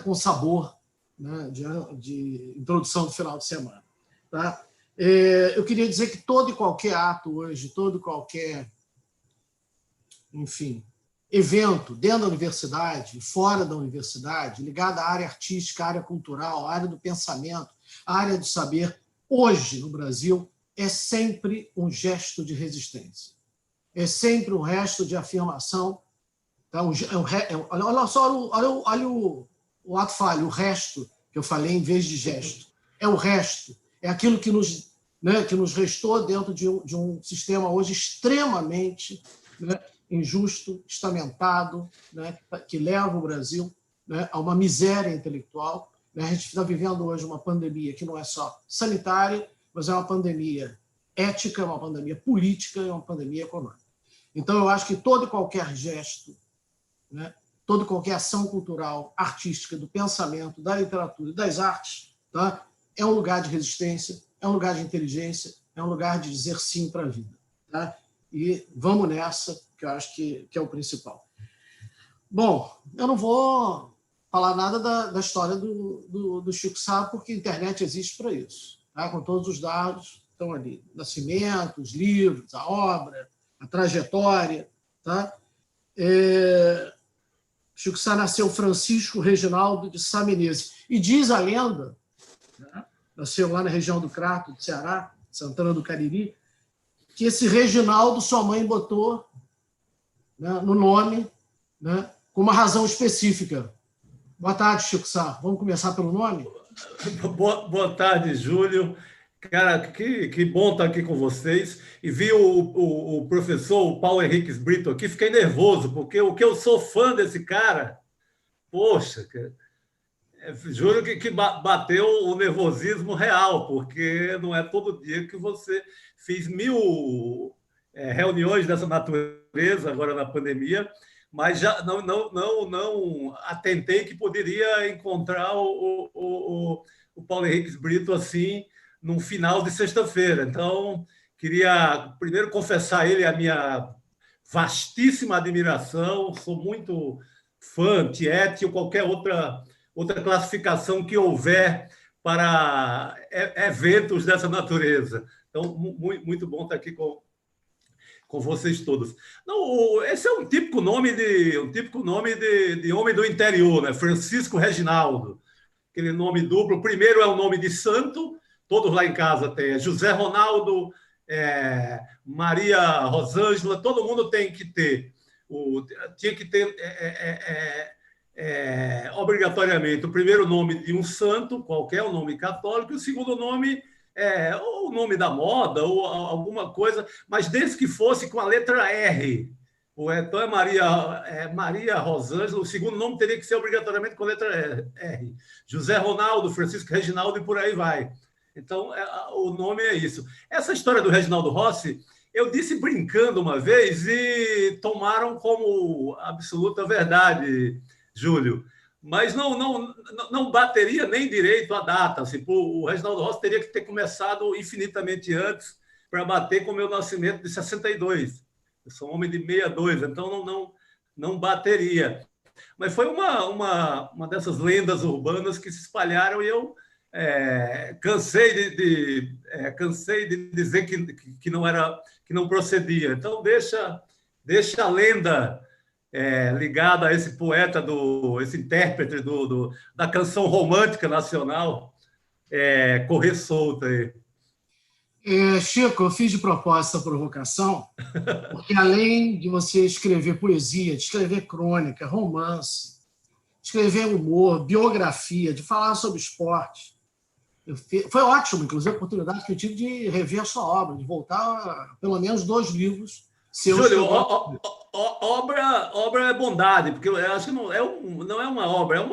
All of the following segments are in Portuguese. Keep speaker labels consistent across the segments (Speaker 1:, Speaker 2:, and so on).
Speaker 1: com sabor, né, de introdução do final de semana. Tá? Eu queria dizer que todo e qualquer ato hoje, todo e qualquer, enfim, evento dentro da universidade, fora da universidade, ligado à área artística, à área cultural, à área do pensamento, à área do saber, hoje no Brasil, é sempre um gesto de resistência. É sempre um gesto de afirmação. Tá? Olha só, olha o ato falho, o resto que eu falei em vez de gesto. É o resto, é aquilo que nos restou dentro de um sistema hoje extremamente, né, injusto, estamentado, né, que leva o Brasil, né, a uma miséria intelectual. Né? A gente está vivendo hoje uma pandemia que não é só sanitária, mas é uma pandemia ética, uma pandemia política e uma pandemia econômica. Então, eu acho que todo e qualquer gesto, né, toda e qualquer ação cultural, artística, do pensamento, da literatura e das artes, tá, é um lugar de resistência, é um lugar de inteligência, é um lugar de dizer sim para a vida. Tá? E vamos nessa, que eu acho que é o principal. Bom, eu não vou falar nada da história do Chico Sá, porque a internet existe para isso. Tá? Com todos os dados estão ali. Nascimento, os livros, a obra, a trajetória. Tá? Chico Sá nasceu Francisco Reginaldo de Sá Menezes. E diz a lenda, né? Nasceu lá na região do Crato, do Ceará, Santana do Cariri, que esse Reginaldo sua mãe botou, né, no nome, né, com uma razão específica. Boa tarde, Chico Sá. Vamos começar pelo nome?
Speaker 2: Boa tarde, Júlio. Cara, que bom estar aqui com vocês. E vi o professor o Paulo Henriques Brito aqui, fiquei nervoso, porque o que eu sou fã desse cara, poxa, juro que bateu o nervosismo real, porque não é todo dia que você fiz 1000 reuniões dessa natureza agora na pandemia, mas já não atentei que poderia encontrar o Paulo Henriques Brito assim no final de sexta-feira. Então, queria primeiro confessar a ele a minha vastíssima admiração, sou muito fã, tiete ou qualquer outra classificação que houver para eventos dessa natureza. Então, muito bom estar aqui com vocês todos. Não, esse é um típico nome de homem do interior, né? Francisco Reginaldo, aquele nome duplo. O primeiro é o nome de santo, todos lá em casa têm. José Ronaldo, Maria Rosângela, todo mundo tem que ter. Tinha que ter obrigatoriamente o primeiro nome de um santo, qualquer, um nome católico, e o segundo nome ou o nome da moda, ou alguma coisa, mas desde que fosse com a letra R. Então Maria Rosângela, o segundo nome teria que ser obrigatoriamente com a letra R. José Ronaldo, Francisco Reginaldo e por aí vai. Então, o nome é isso. Essa história do Reginaldo Rossi, eu disse brincando uma vez e tomaram como absoluta verdade, Júlio. Mas não bateria nem direito a data. Assim, o Reginaldo Rossi teria que ter começado infinitamente antes para bater com o meu nascimento de 62. Eu sou um homem de 62, então não bateria. Mas foi uma dessas lendas urbanas que se espalharam e eu cansei de dizer que não procedia. Então deixa a lenda ligada a esse poeta, esse intérprete da canção romântica nacional correr solta aí.
Speaker 1: Chico, eu fiz de propósito a provocação, porque além de você escrever poesia, de escrever crônica, romance, escrever humor, biografia, de falar sobre esporte, foi ótimo, inclusive, a oportunidade que eu tive de rever a sua obra, de voltar a, pelo menos 2 livros seus.
Speaker 2: Júlio, obra é bondade, porque eu acho que não é uma obra,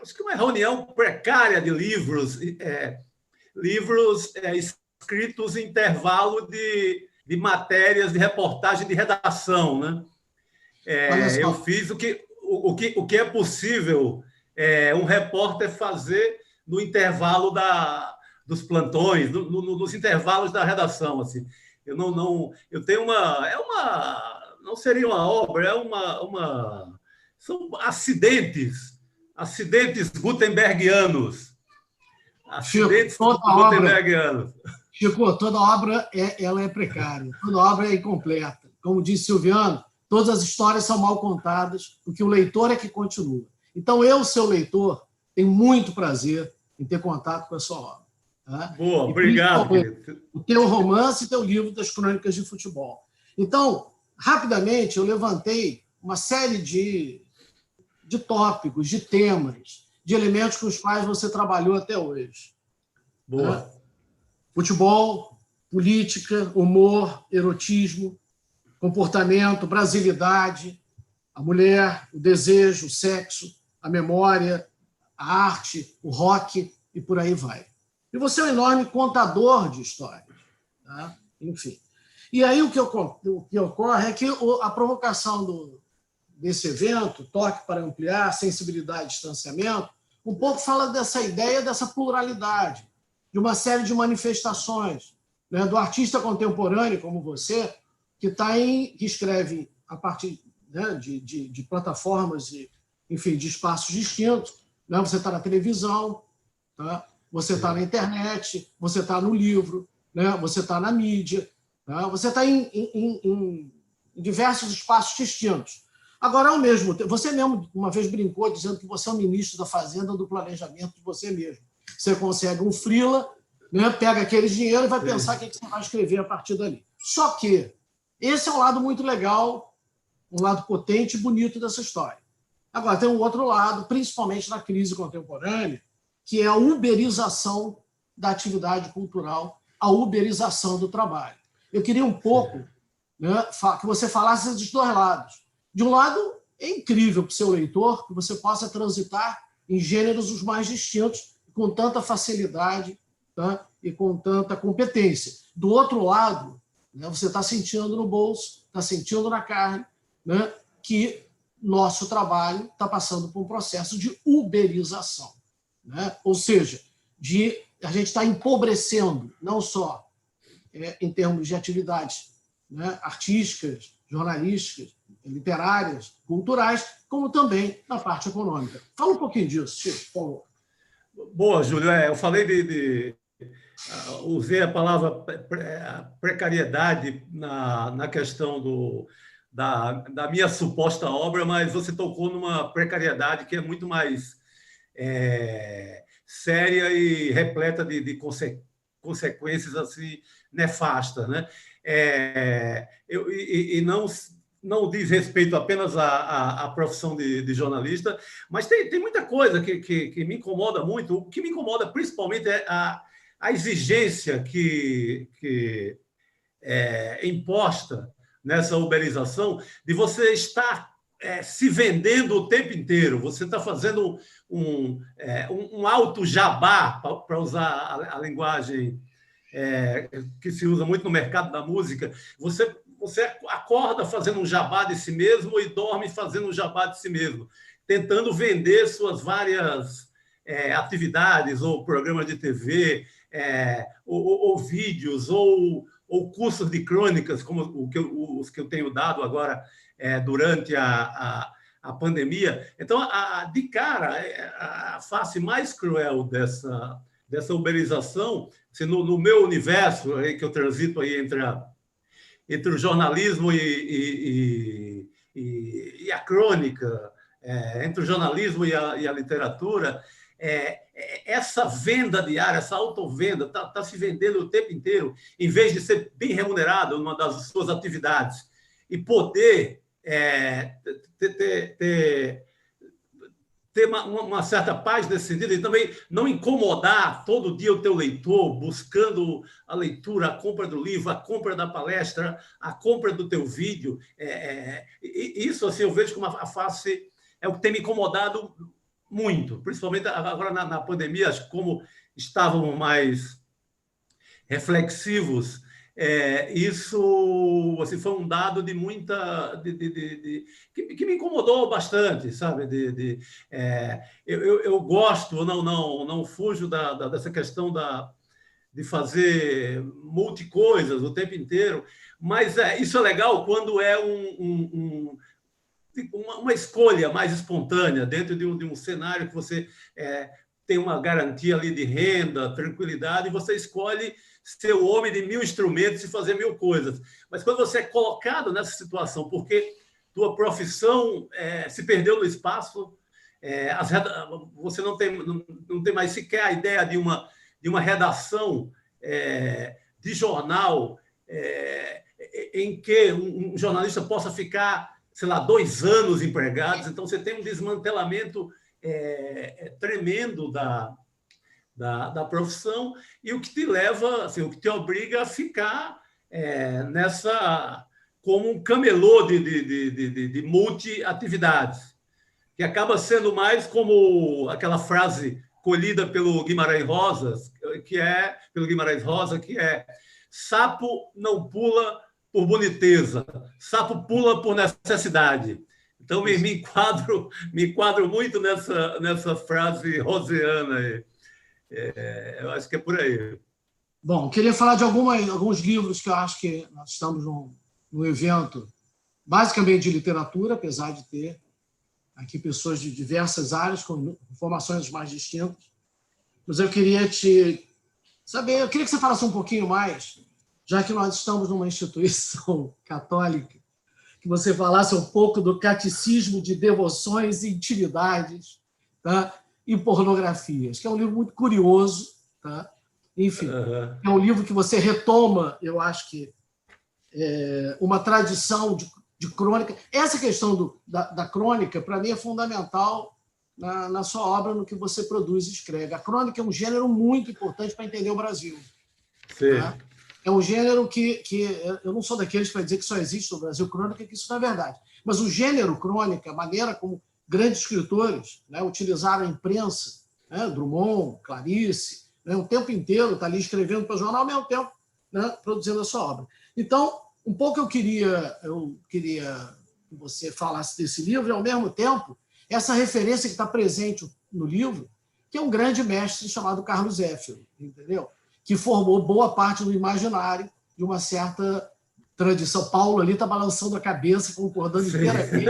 Speaker 2: acho que uma reunião precária de livros, escritos em intervalo de matérias, de reportagem, de redação, né? Eu fiz o que é possível um repórter fazer no intervalo dos plantões, nos intervalos da redação, assim. Eu tenho não seria uma obra, são acidentes acidentes gutenbergianos. Acidentes
Speaker 1: Chico,
Speaker 2: gutenbergianos.
Speaker 1: Chico, toda obra ela é precária, toda obra é incompleta. Como disse Silviano, todas as histórias são mal contadas, porque o leitor é que continua. Então, eu, seu leitor, tenho muito prazer em ter contato com a sua obra. Tá?
Speaker 2: Boa, obrigado, querido.
Speaker 1: O teu romance e teu livro das crônicas de futebol. Então, rapidamente, eu levantei uma série de tópicos, de temas, de elementos com os quais você trabalhou até hoje.
Speaker 2: Boa.
Speaker 1: Tá? Futebol, política, humor, erotismo, comportamento, brasilidade, a mulher, o desejo, o sexo, a memória, a arte, o rock e por aí vai. E você é um enorme contador de histórias. Tá? Enfim. E aí o que ocorre é que a provocação desse evento, Toque para Ampliar, Sensibilidade e Distanciamento, um pouco fala dessa ideia, dessa pluralidade, de uma série de manifestações, né, do artista contemporâneo como você, que escreve a partir, né, de plataformas e, enfim, de espaços distintos. Né? Você está na televisão, tá? Você está na internet, você está no livro, né? Você está na mídia, tá? Você está em diversos espaços distintos. Agora, ao mesmo tempo, você mesmo uma vez brincou dizendo que você é o ministro da Fazenda do planejamento de você mesmo. Você consegue um freela, né? Pega aquele dinheiro e vai pensar o que você vai escrever a partir dali. Só que esse é um lado muito legal, um lado potente e bonito dessa história. Agora, tem um outro lado, principalmente na crise contemporânea, que é a uberização da atividade cultural, a uberização do trabalho. Eu queria um pouco, né, que você falasse dos dois lados. De um lado, é incrível para o seu leitor que você possa transitar em gêneros os mais distintos, com tanta facilidade, tá? E com tanta competência. Do outro lado, né, você está sentindo no bolso, está sentindo na carne, né, que nosso trabalho está passando por um processo de uberização. Né? Ou seja, a gente está empobrecendo, não só em termos de atividades, né, artísticas, jornalísticas, literárias, culturais, como também na parte econômica. Fala um pouquinho disso, Chico, por favor.
Speaker 2: Boa, Júlio. Eu falei usei a palavra precariedade na questão da minha suposta obra, mas você tocou numa precariedade que é muito mais séria e repleta de consequências assim nefastas, né? E não diz respeito apenas à profissão de jornalista, mas tem muita coisa que me incomoda muito. O que me incomoda principalmente é a exigência que é imposta nessa uberização de você estar se vendendo o tempo inteiro. Você está fazendo um alto jabá, para usar a linguagem que se usa muito no mercado da música. Você acorda fazendo um jabá de si mesmo e dorme fazendo um jabá de si mesmo, tentando vender suas várias atividades, ou programas de TV, ou vídeos, ou cursos de crônicas, como os que eu tenho dado agora durante a pandemia. Então, de cara, a face mais cruel dessa uberização, se no meu universo, que eu transito aí entre o jornalismo e a crônica, entre o jornalismo e a literatura, essa venda diária, essa autovenda, está se vendendo o tempo inteiro, em vez de ser bem remunerado numa das suas atividades e poder ter uma certa paz nesse sentido, e também não incomodar todo dia o teu leitor buscando a leitura, a compra do livro, a compra da palestra, a compra do teu vídeo. Isso assim, eu vejo como a face é o que tem me incomodado muito, principalmente agora na pandemia, acho que como estávamos mais reflexivos, isso assim, foi um dado de muita que me incomodou bastante, sabe? Eu gosto, não fujo dessa questão de fazer multicoisas o tempo inteiro, mas isso é legal quando é uma escolha mais espontânea dentro de um cenário que você tem uma garantia ali de renda, tranquilidade, e você escolhe ser o homem de 1000 instrumentos e fazer 1000 coisas. Mas quando você é colocado nessa situação, porque tua profissão se perdeu no espaço, você não tem mais sequer a ideia de uma redação de jornal em que um jornalista possa ficar, sei lá, 2 anos empregados. Então, você tem um desmantelamento tremendo da profissão, e o que te leva, assim, o que te obriga a ficar como um camelô de multi-atividades, que acaba sendo mais como aquela frase colhida pelo Guimarães Rosa, que é sapo não pula por boniteza, sapo pula por necessidade. Então, me enquadro muito nessa frase roseana. Eu acho que é por aí.
Speaker 1: Bom, queria falar de alguns livros que eu acho que nós estamos num evento basicamente de literatura, apesar de ter aqui pessoas de diversas áreas, com formações mais distintas. Mas eu queria que você falasse um pouquinho mais, já que nós estamos numa instituição católica, que você falasse um pouco do Catecismo de Devoções e Intimidades, tá? E Pornografias, que é um livro muito curioso. Tá? Enfim, é um livro que você retoma, eu acho que, uma tradição de crônica. Essa questão da crônica, para mim, é fundamental na sua obra, no que você produz e escreve. A crônica é um gênero muito importante para entender o Brasil.
Speaker 2: Sim.
Speaker 1: Tá? É um gênero que eu não sou daqueles que vai dizer que só existe no Brasil crônica, que isso não é verdade. Mas o gênero crônica, a maneira como grandes escritores, né, utilizaram a imprensa, né, Drummond, Clarice, né, o tempo inteiro está ali escrevendo para o jornal, ao mesmo tempo, né, produzindo a sua obra. Então, um pouco eu queria que você falasse desse livro, e, ao mesmo tempo, essa referência que está presente no livro, que é um grande mestre chamado Carlos Zéfiro, entendeu? Que formou boa parte do imaginário de uma certa tradição. Paulo ali está balançando a cabeça, concordando inteiramente.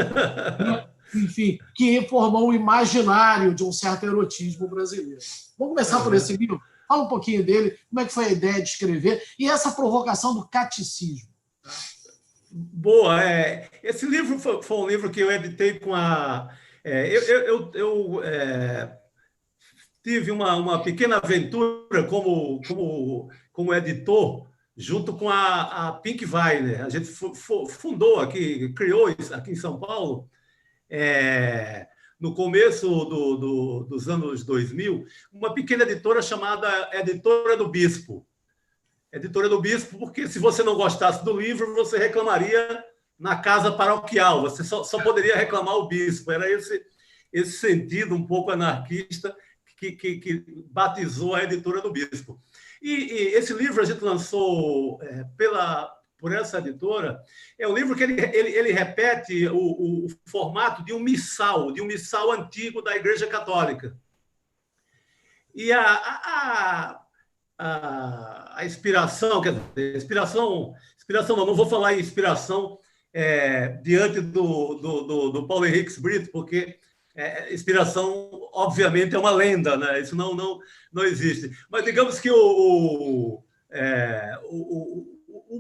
Speaker 1: Enfim, que formou o imaginário de um certo erotismo brasileiro. Vamos começar por esse livro? Fala um pouquinho dele, como é que foi a ideia de escrever e essa provocação do catecismo.
Speaker 2: Boa. Esse livro foi um livro que eu editei com a... Eu tive uma pequena aventura como editor, junto com a Pink Weiner. A gente fundou aqui, criou aqui em São Paulo, no começo dos anos 2000, uma pequena editora chamada Editora do Bispo. Editora do Bispo, porque se você não gostasse do livro, você reclamaria na casa paroquial, você só poderia reclamar o bispo. Era esse sentido um pouco anarquista que batizou a Editora do Bispo. E esse livro a gente lançou por essa editora. É um livro que ele repete o formato de um missal antigo da Igreja Católica. E a inspiração, quer dizer, inspiração não vou falar em inspiração diante do Paulo Henrique Brito, porque inspiração, obviamente, é uma lenda, né? Isso não existe. Mas digamos que o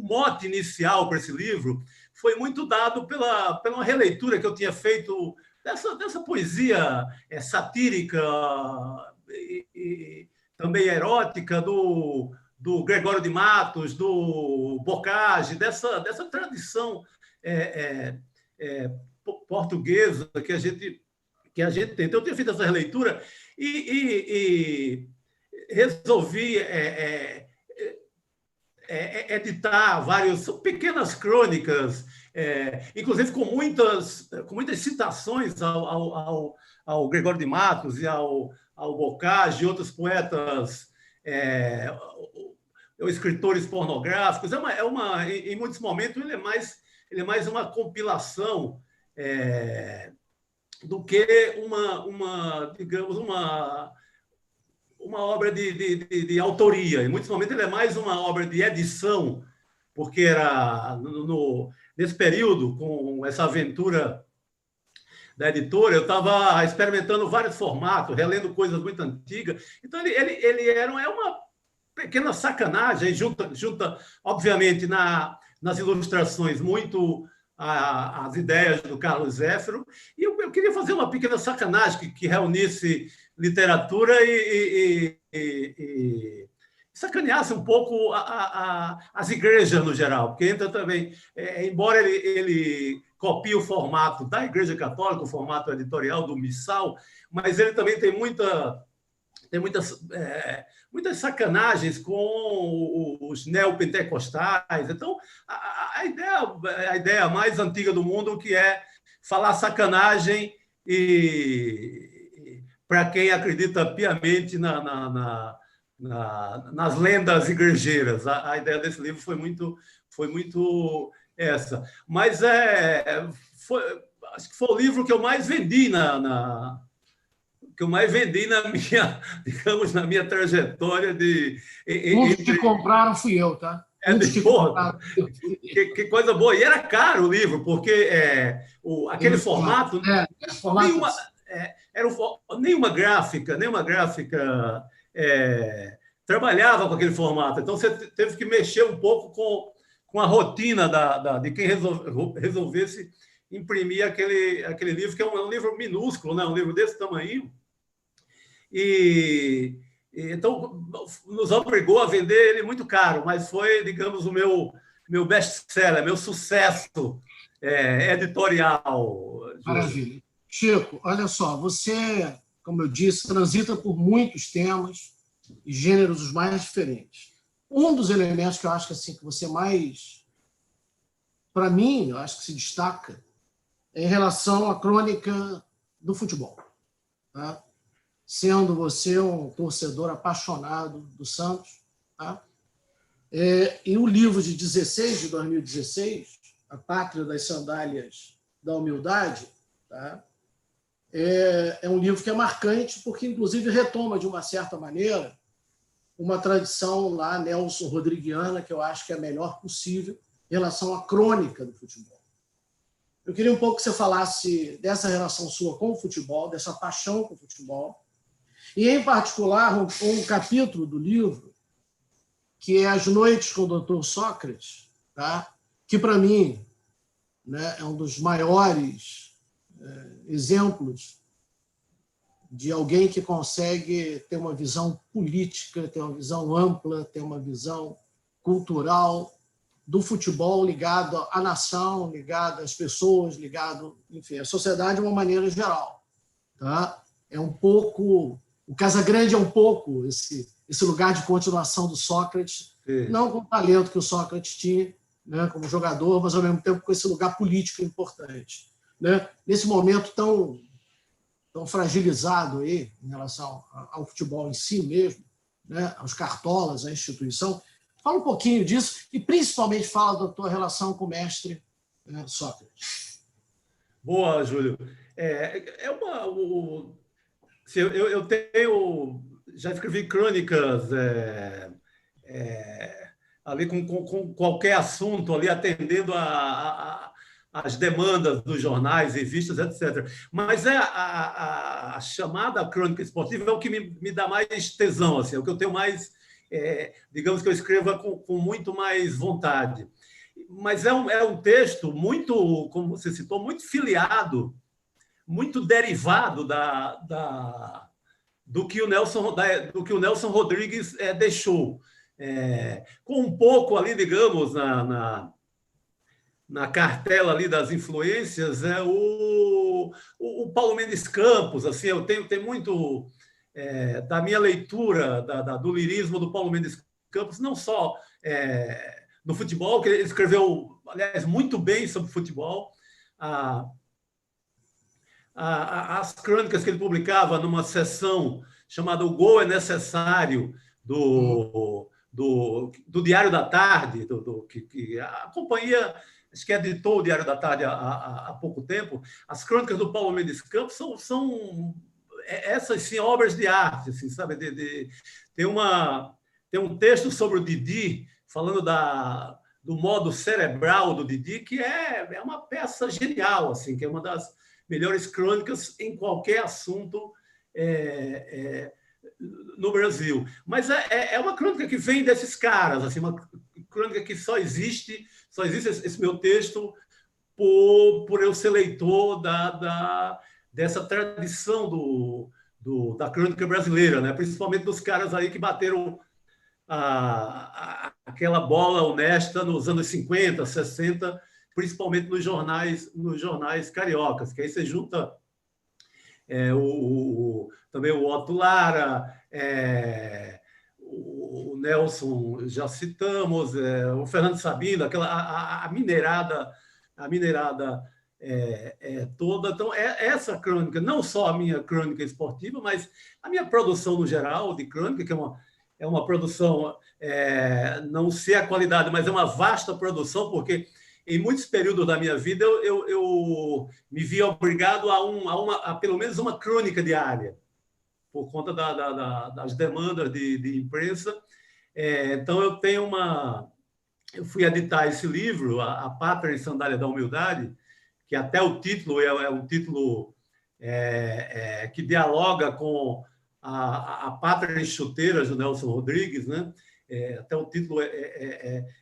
Speaker 2: mote inicial para esse livro foi muito dado pela uma releitura que eu tinha feito dessa poesia satírica e também erótica do Gregório de Matos, do Bocage, dessa tradição portuguesa que a gente tem. Então, eu tinha feito essa releitura e resolvi editar várias pequenas crônicas, inclusive com muitas citações ao Gregório de Matos e ao Bocage e outros poetas, escritores pornográficos. Em muitos momentos, ele é mais uma compilação do que digamos, uma obra de autoria. Em muitos momentos, ele é mais uma obra de edição, porque era nesse período, com essa aventura da editora, eu estava experimentando vários formatos, relendo coisas muito antigas. Então, ele é uma pequena sacanagem, junta obviamente, nas ilustrações, muito as ideias do Carlos Zéfiro, e eu queria fazer uma pequena sacanagem que reunisse literatura e sacaneasse um pouco as igrejas no geral, porque entra também, embora ele copie o formato da Igreja Católica, o formato editorial do Missal, mas ele também tem muitas sacanagens com os neopentecostais. Então, a ideia mais antiga do mundo, que é falar sacanagem e para quem acredita piamente nas lendas igrejeiras. A ideia desse livro foi muito essa. Mas acho que foi o livro que eu mais vendi que eu mais vendi digamos, na minha trajetória
Speaker 1: Um dos que compraram fui eu, tá?
Speaker 2: Que coisa boa. E era caro o livro, porque aquele formato... nenhuma gráfica trabalhava com aquele formato. Então, você teve que mexer um pouco com a rotina de quem resolvesse imprimir aquele livro, que é um livro minúsculo, né? Um livro desse tamanho. Então, nos obrigou a vender ele muito caro, mas foi, digamos, o meu best-seller, meu sucesso editorial.
Speaker 1: Maravilha. Chico, olha só, você, como eu disse, transita por muitos temas e gêneros os mais diferentes. Um dos elementos que eu acho que, assim, que você mais, para mim, eu acho que se destaca é em relação à crônica do futebol, tá? Sendo você um torcedor apaixonado do Santos, tá? E o livro de 2016, A Pátria das Sandálias da Humildade, tá? É um livro que é marcante porque, inclusive, retoma, de uma certa maneira, uma tradição lá nelson-rodriguiana, que eu acho que é a melhor possível em relação à crônica do futebol. Eu queria um pouco que você falasse dessa relação sua com o futebol, dessa paixão com o futebol, e, em particular, um capítulo do livro, que é As Noites com o Dr. Sócrates, tá? Que, para mim, né, é um dos maiores exemplos de alguém que consegue ter uma visão política, ter uma visão ampla, ter uma visão cultural do futebol ligado à nação, ligado às pessoas, ligado, enfim, à sociedade de uma maneira geral. Tá? É um pouco... O Casagrande é um pouco esse lugar de continuação do Sócrates, sim, não com o talento que o Sócrates tinha, né, como jogador, mas, ao mesmo tempo, com esse lugar político importante. Né? Nesse momento tão fragilizado aí, em relação ao futebol em si mesmo, né, aos cartolas, à instituição, fala um pouquinho disso e, principalmente, fala da tua relação com o mestre, né, Sócrates.
Speaker 2: Boa, Júlio. Eu já escrevi crônicas ali com qualquer assunto, ali atendendo as demandas dos jornais, revistas, etc. Mas a chamada crônica esportiva é o que me dá mais tesão, assim, é o que eu tenho mais, digamos que eu escreva com muito mais vontade. Mas é um texto muito, como você citou, muito filiado, muito derivado do que o Nelson Rodrigues deixou. Com um pouco ali, digamos, na cartela ali das influências, o Paulo Mendes Campos. Assim, eu tenho muito da minha leitura do lirismo do Paulo Mendes Campos, não só no futebol, que ele escreveu, aliás, muito bem sobre futebol, as crônicas que ele publicava numa seção chamada O Gol é Necessário, do Diário da Tarde, que a companhia, acho que editou o Diário da Tarde há pouco tempo. As crônicas do Paulo Mendes Campos são essas, sim, obras de arte, assim, sabe? Tem um texto sobre o Didi, falando do modo cerebral do Didi, que é uma peça genial, assim, que é uma das melhores crônicas em qualquer assunto no Brasil. Mas é uma crônica que vem desses caras, assim, uma crônica que só existe esse meu texto por eu ser leitor dessa tradição da crônica brasileira, né? Principalmente dos caras aí que bateram aquela bola honesta nos anos 50, 60, principalmente nos jornais cariocas, que aí você junta também o Otto Lara, o Nelson, já citamos, o Fernando Sabino, a mineirada toda. Então, essa crônica, não só a minha crônica esportiva, mas a minha produção no geral de crônica, que é uma produção, não sei a qualidade, mas é uma vasta produção, porque em muitos períodos da minha vida eu me via obrigado a pelo menos uma crônica diária, por conta das demandas de imprensa. Então, eu fui editar esse livro, A Pátria e Sandália da Humildade, que até o título é um título que dialoga com a Pátria em Chuteiras, do Nelson Rodrigues, né? Até o título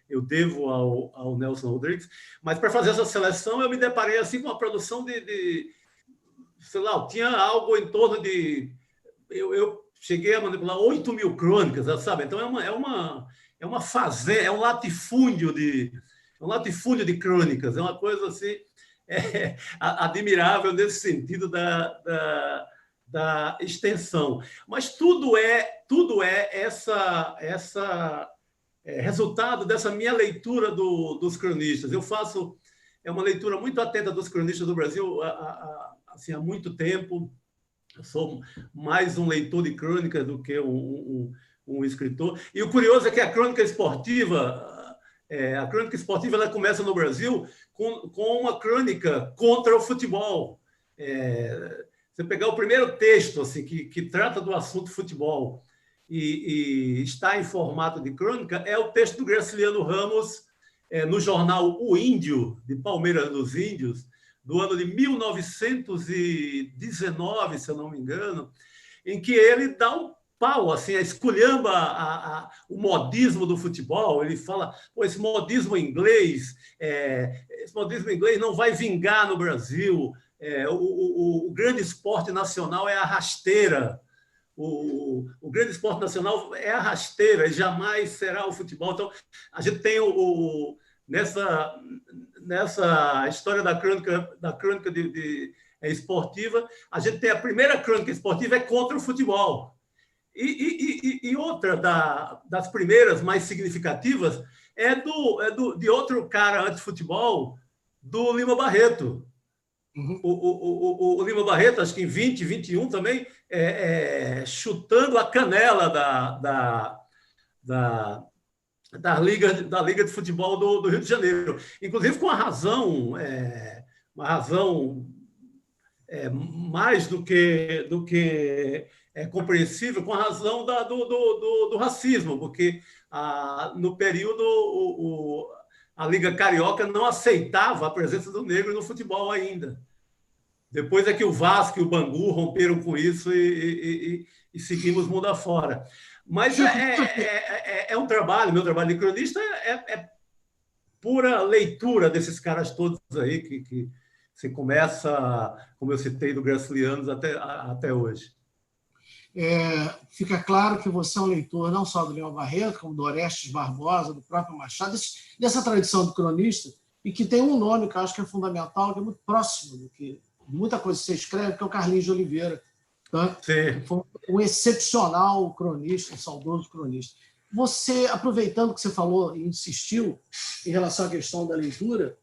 Speaker 2: eu devo ao Nelson Rodrigues. Mas, para fazer essa seleção, eu me deparei assim, com uma produção sei lá, tinha algo em torno de... Eu cheguei a manipular 8.000 crônicas, sabe? Então, é uma fazenda, é um latifúndio de crônicas, é uma coisa assim admirável nesse sentido da extensão. Mas tudo é resultado dessa minha leitura dos cronistas. Eu faço uma leitura muito atenta dos cronistas do Brasil assim, há muito tempo. Eu sou mais um leitor de crônicas do que um escritor. E o curioso é que a crônica esportiva ela começa no Brasil com uma crônica contra o futebol. Você pegar o primeiro texto assim, que trata do assunto futebol e está em formato de crônica, é o texto do Graciliano Ramos, no jornal O Índio, de Palmeiras dos Índios, do ano de 1919, se eu não me engano, em que ele dá um pau, assim, esculhamba o modismo do futebol. Ele fala, esse modismo inglês não vai vingar no Brasil. O grande esporte nacional é a rasteira. O grande esporte nacional é a rasteira e jamais será o futebol. Então, a gente tem nessa história da crônica esportiva, a gente tem a primeira crônica esportiva contra o futebol. E outra das primeiras mais significativas de outro cara anti-futebol, do Lima Barreto. Uhum. O Lima Barreto, acho que em 20, 21 também, chutando a canela da Liga de Futebol do Rio de Janeiro. Inclusive com uma razão mais do que compreensível, com a razão do racismo, porque no período a Liga Carioca não aceitava a presença do negro no futebol ainda. Depois é que o Vasco e o Bangu romperam com isso e seguimos mundo afora. Mas é um trabalho, meu trabalho de cronista é pura leitura desses caras todos aí que você começa, como eu citei, do Gracilianos até hoje.
Speaker 1: Fica claro que você é um leitor não só do Lima Barreto, como do Orestes Barbosa, do próprio Machado, dessa tradição do cronista, e que tem um nome que eu acho que é fundamental, que é muito próximo de muita coisa que você escreve, que é o Carlinhos de Oliveira. Tá? Foi um excepcional cronista, um saudoso cronista. Você, aproveitando que você falou e insistiu em relação à questão da leitura,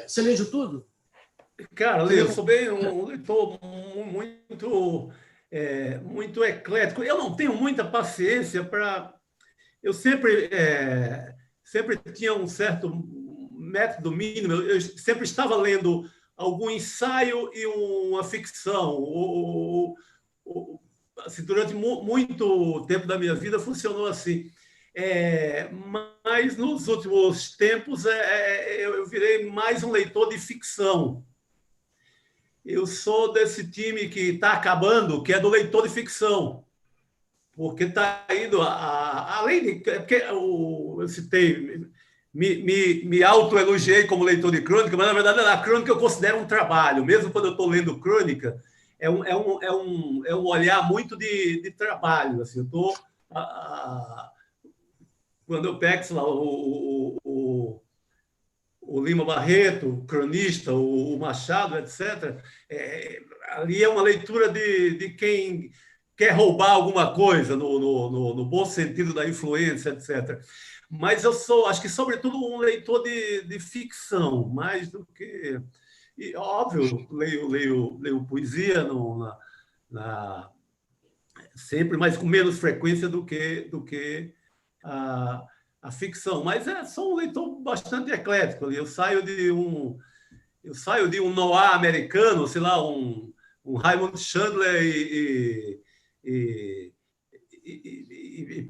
Speaker 1: você lê de tudo?
Speaker 2: Cara, eu sou bem um leitor muito eclético. Eu não tenho muita paciência para... Eu sempre tinha um certo método mínimo. Eu sempre estava lendo algum ensaio e uma ficção. Assim, durante muito tempo da minha vida funcionou assim. Mas nos últimos tempos eu virei mais um leitor de ficção. Eu sou desse time que está acabando, que é do leitor de ficção, porque está indo, além de... Porque eu citei, me autoelogiei como leitor de crônica, mas, na verdade, a crônica eu considero um trabalho. Mesmo quando eu estou lendo crônica, é um olhar muito de trabalho. Assim, eu estou... Quando eu pego, sei lá, o Lima Barreto, o cronista, o Machado, etc., ali é uma leitura de quem quer roubar alguma coisa, no bom sentido da influência, etc. Mas eu sou, acho que, sobretudo, um leitor de ficção, mais do que... E, óbvio, leio poesia sempre, mas com menos frequência do que a ficção. Mas sou um leitor bastante eclético. Eu saio de um noir americano, sei lá, um Raymond Chandler e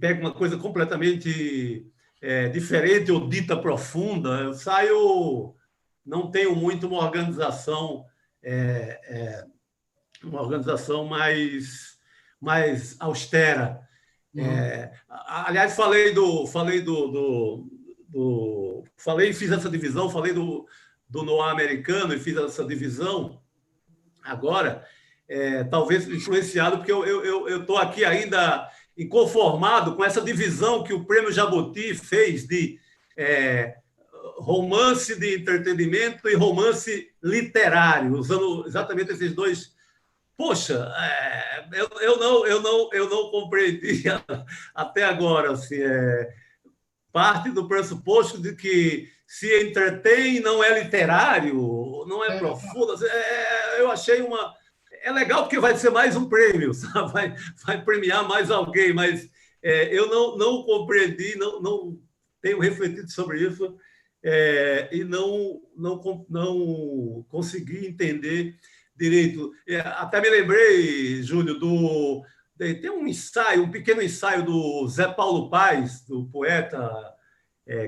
Speaker 2: pego uma coisa completamente diferente ou dita profunda. Eu saio, não tenho muito uma organização mais austera. Aliás, falei e fiz essa divisão, falei do noir americano e fiz essa divisão agora, talvez influenciado, porque eu estou aqui ainda inconformado com essa divisão que o Prêmio Jabuti fez de romance de entretenimento e romance literário, usando exatamente esses dois. Poxa, eu não compreendi até agora. Assim, parte do pressuposto de que se entretém não é literário, não é profundo. Eu achei uma... É legal porque vai ser mais um prêmio, sabe? Vai premiar mais alguém, mas eu não compreendi, não tenho refletido sobre isso e não consegui entender direito. Até me lembrei, Júlio, tem um pequeno ensaio do Zé Paulo Paes, do poeta,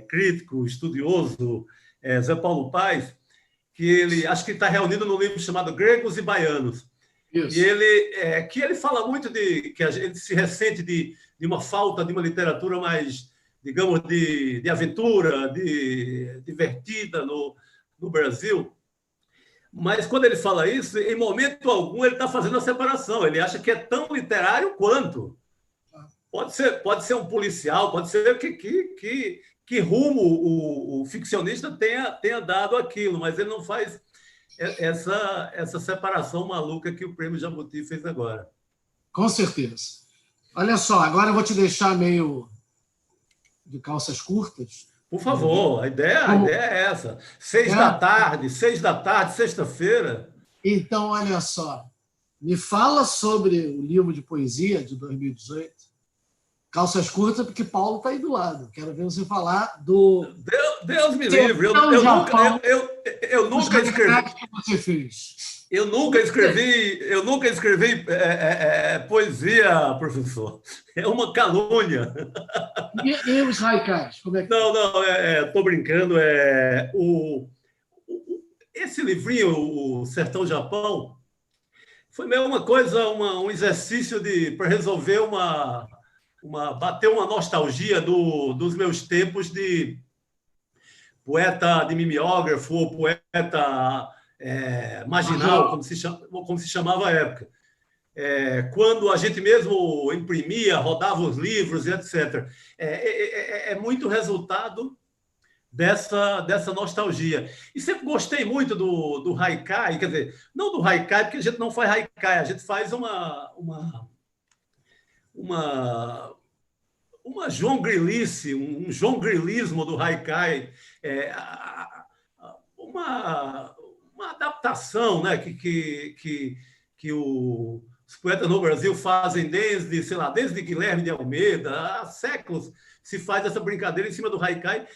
Speaker 2: crítico, estudioso, Zé Paulo Paes, que ele, acho que está reunido num livro chamado Gregos e Baianos. Isso. E que ele fala muito que a gente se ressente de uma falta de uma literatura mais, digamos, de aventura, divertida no Brasil. Mas, quando ele fala isso, em momento algum ele está fazendo a separação. Ele acha que é tão literário quanto. Pode ser um policial, pode ser que rumo o ficcionista tenha dado aquilo, mas ele não faz essa separação maluca que o Prêmio Jabuti fez agora.
Speaker 1: Com certeza. Olha só, agora eu vou te deixar meio de calças curtas.
Speaker 2: Por favor, a ideia é essa. 6 da tarde, sexta-feira.
Speaker 1: Então, olha só. Me fala sobre o livro de poesia de 2018. Calças curtas, porque Paulo está aí do lado. Quero ver você falar do...
Speaker 2: Deus me livre. Eu nunca escrevi...
Speaker 1: que você fez.
Speaker 2: Eu nunca escrevi poesia, professor. É uma calúnia.
Speaker 1: E os haikais? Como é que...
Speaker 2: Não, estou brincando. Esse livrinho, O Sertão Japão, foi meio uma coisa, um exercício para resolver bater uma nostalgia dos meus tempos de poeta, de mimeógrafo, ou poeta marginal, como se chamava à época. Quando a gente mesmo imprimia, rodava os livros e etc. É muito resultado dessa nostalgia. E sempre gostei muito do haikai, quer dizer, não do haikai, porque a gente não faz haikai, a gente faz uma jongrilice, um jongrilismo do haikai, uma adaptação, né, que os poetas no Brasil fazem desde Guilherme de Almeida, há séculos se faz essa brincadeira em cima do haikai,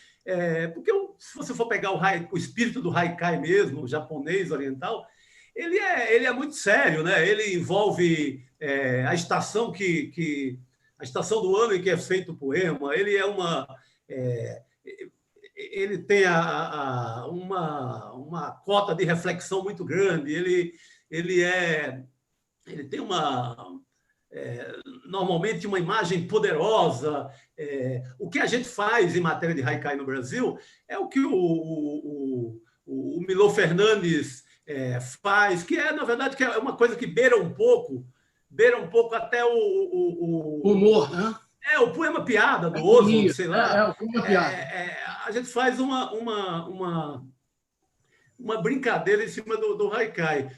Speaker 2: porque se você for pegar o espírito do haikai mesmo, o japonês, oriental, ele é muito sério, né? Ele envolve a estação a estação do ano em que é feito o poema. Ele ele tem uma cota de reflexão muito grande. ele tem normalmente uma imagem poderosa. O que a gente faz em matéria de haikai no Brasil é o que o Milô Fernandes faz, que na verdade, que é uma coisa que beira um pouco até o
Speaker 1: humor, né?
Speaker 2: O poema piada do Oswald, sei lá.
Speaker 1: O poema piada.
Speaker 2: A gente faz uma brincadeira em cima do haikai.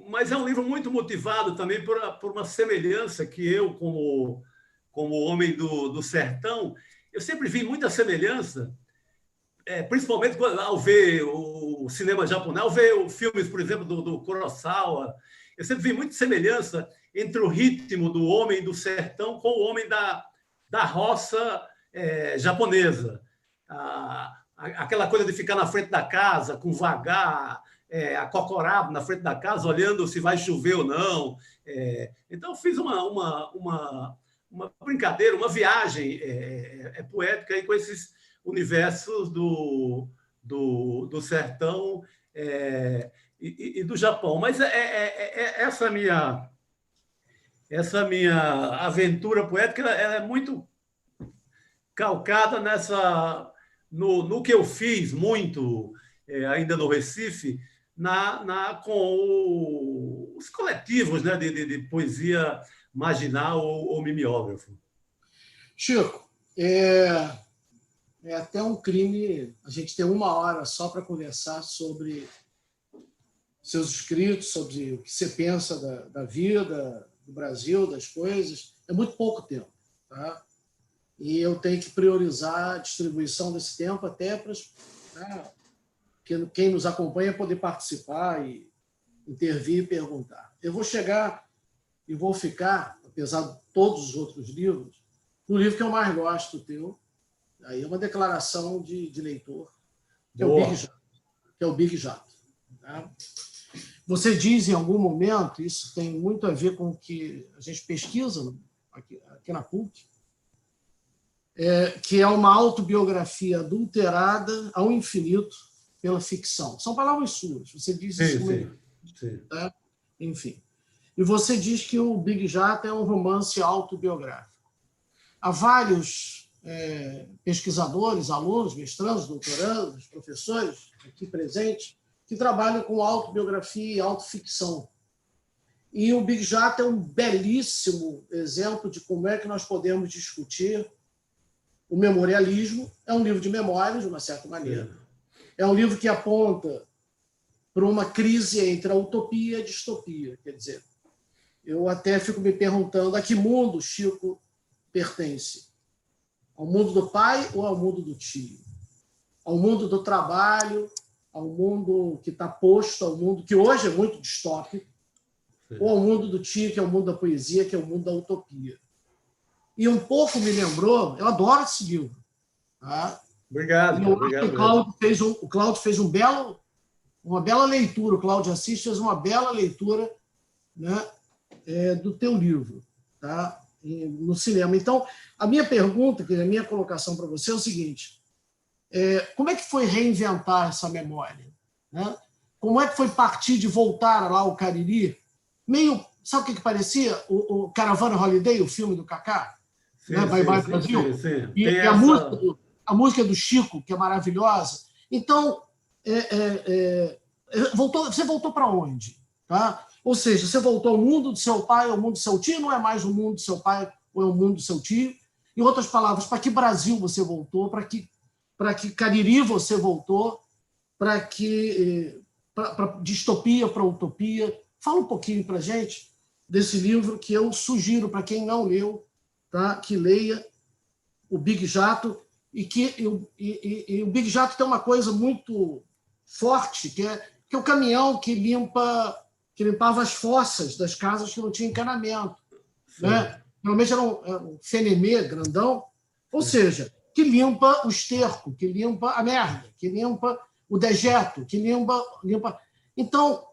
Speaker 2: Mas é um livro muito motivado também por uma semelhança que eu, como homem do sertão, eu sempre vi muita semelhança, principalmente ao ver o cinema japonês, ao ver filmes, por exemplo, do Kurosawa. Eu sempre vi muita semelhança entre o ritmo do homem do sertão com o homem da roça japonesa. Aquela coisa de ficar na frente da casa, com vagar, acocorado na frente da casa, olhando se vai chover ou não. Então, eu fiz uma brincadeira, uma viagem poética aí com esses universos do sertão e do Japão. Mas essa minha aventura poética ela é muito calcada no que eu fiz muito ainda no Recife, com os coletivos, né, de poesia marginal ou mimeógrafo.
Speaker 1: Chico, é até um crime a gente ter 1 hora só para conversar sobre seus escritos, sobre o que você pensa da vida, do Brasil, das coisas. É muito pouco tempo, tá? E eu tenho que priorizar a distribuição desse tempo até para quem nos acompanha poder participar e intervir e perguntar. Eu vou chegar e vou ficar, apesar de todos os outros livros, no livro que eu mais gosto teu. Aí é uma declaração de leitor, que é o Big Jato. Tá? Você diz em algum momento, isso tem muito a ver com o que a gente pesquisa aqui na PUC, que é uma autobiografia adulterada ao infinito pela ficção. São palavras suas. Você diz isso.
Speaker 2: Sim.
Speaker 1: Tá? Enfim. E você diz que o Big Jato é um romance autobiográfico. Há vários pesquisadores, alunos, mestrandos, doutorandos, professores aqui presentes, que trabalham com autobiografia e autoficção. E o Big Jato é um belíssimo exemplo de como é que nós podemos discutir o memorialismo. É um livro de memórias, de uma certa maneira. É um livro que aponta para uma crise entre a utopia e a distopia. Quer dizer, eu até fico me perguntando a que mundo Chico pertence. Ao mundo do pai ou ao mundo do tio? Ao mundo do trabalho, ao mundo que está posto, ao mundo que hoje é muito distópico, ou ao mundo do tio, que é o mundo da poesia, que é o mundo da utopia. E um pouco me lembrou, eu adoro esse livro. Tá?
Speaker 2: Obrigado.
Speaker 1: O Cláudio fez uma bela leitura, o Cláudio Assis fez uma bela leitura, né, do teu livro, tá? No cinema. Então, a minha pergunta, a minha colocação para você é o seguinte: como é que foi reinventar essa memória? Né? Como é que foi partir de voltar lá ao Cariri? Meio, sabe o que parecia? O Caravana Holiday, o filme do Kaká? Né? Bye Bye Brasil.
Speaker 2: Sim.
Speaker 1: E a música do Chico, que é maravilhosa. Então, você voltou para onde? Tá? Ou seja, você voltou ao mundo do seu pai, ao mundo do seu tio, não é mais o mundo do seu pai ou é o mundo do seu tio? Em outras palavras, para que Brasil você voltou? Para que Cariri você voltou? Para distopia, para utopia? Fala um pouquinho para a gente desse livro que eu sugiro para quem não leu, tá? Que leia o Big Jato. E o Big Jato tem uma coisa muito forte, que é o caminhão que limpava as fossas das casas que não tinham encanamento. Né? Normalmente era um fenemê grandão, ou seja, que limpa o esterco, que limpa a merda, que limpa o dejeto, que limpa... Então,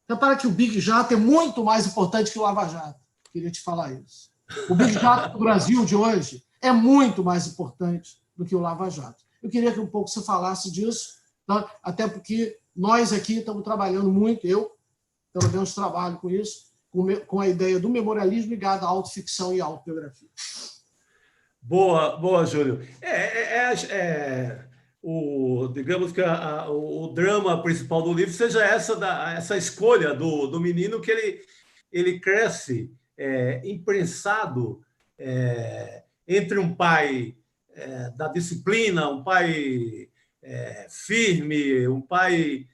Speaker 1: repara que o Big Jato é muito mais importante que o Lava Jato. Queria te falar isso. O Big Jato do Brasil de hoje é muito mais importante do que o Lava Jato. Eu queria que um pouco você falasse disso, tá? Até porque nós aqui estamos trabalhando muito, eu pelo menos trabalho com isso, com a ideia do memorialismo ligado à autoficção e à autobiografia.
Speaker 2: Boa, Júlio. Digamos que o drama principal do livro seja essa escolha do menino, que ele cresce imprensado entre um pai da disciplina, um pai firme, um pai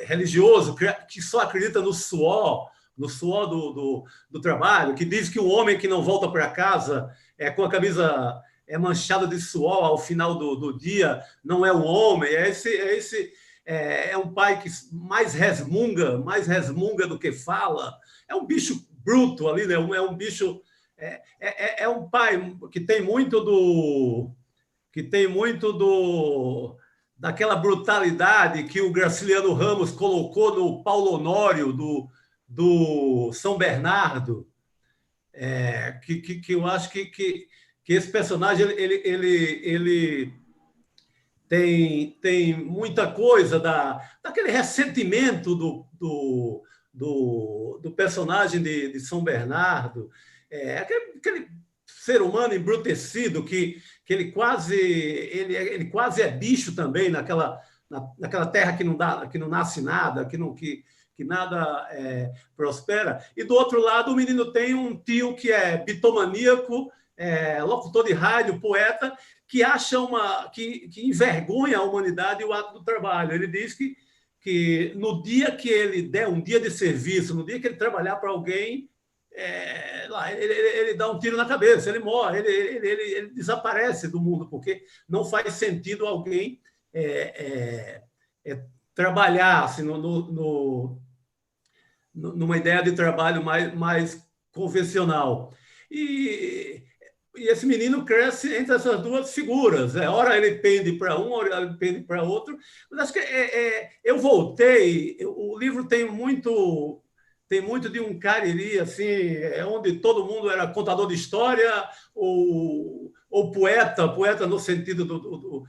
Speaker 2: religioso, que só acredita no suor do trabalho, que diz que o homem que não volta para casa com a camisa manchada de suor ao final do dia não é um homem, é um pai que mais resmunga do que fala, é um bicho bruto ali, né? É um bicho, é um pai que tem muito daquela brutalidade que o Graciliano Ramos colocou no Paulo Honório do São Bernardo, que eu acho que esse personagem ele tem muita coisa daquele ressentimento do personagem de São Bernardo, aquele ser humano embrutecido que ele quase é bicho também naquela terra que não nasce nada, que nada prospera. E, do outro lado, o menino tem um tio que é bitomaníaco, locutor de rádio, poeta, que acha que envergonha a humanidade e o ato do trabalho. Ele diz que no dia que ele der um dia de serviço, no dia que ele trabalhar para alguém, ele dá um tiro na cabeça, ele morre, ele desaparece do mundo, porque não faz sentido alguém trabalhar assim, numa ideia de trabalho mais convencional. E esse menino cresce entre essas duas figuras. Ora ele pende para um, ora ele pende para outro. Mas acho que eu voltei. O livro tem muito de um Cariri, assim, onde todo mundo era contador de história ou poeta no sentido do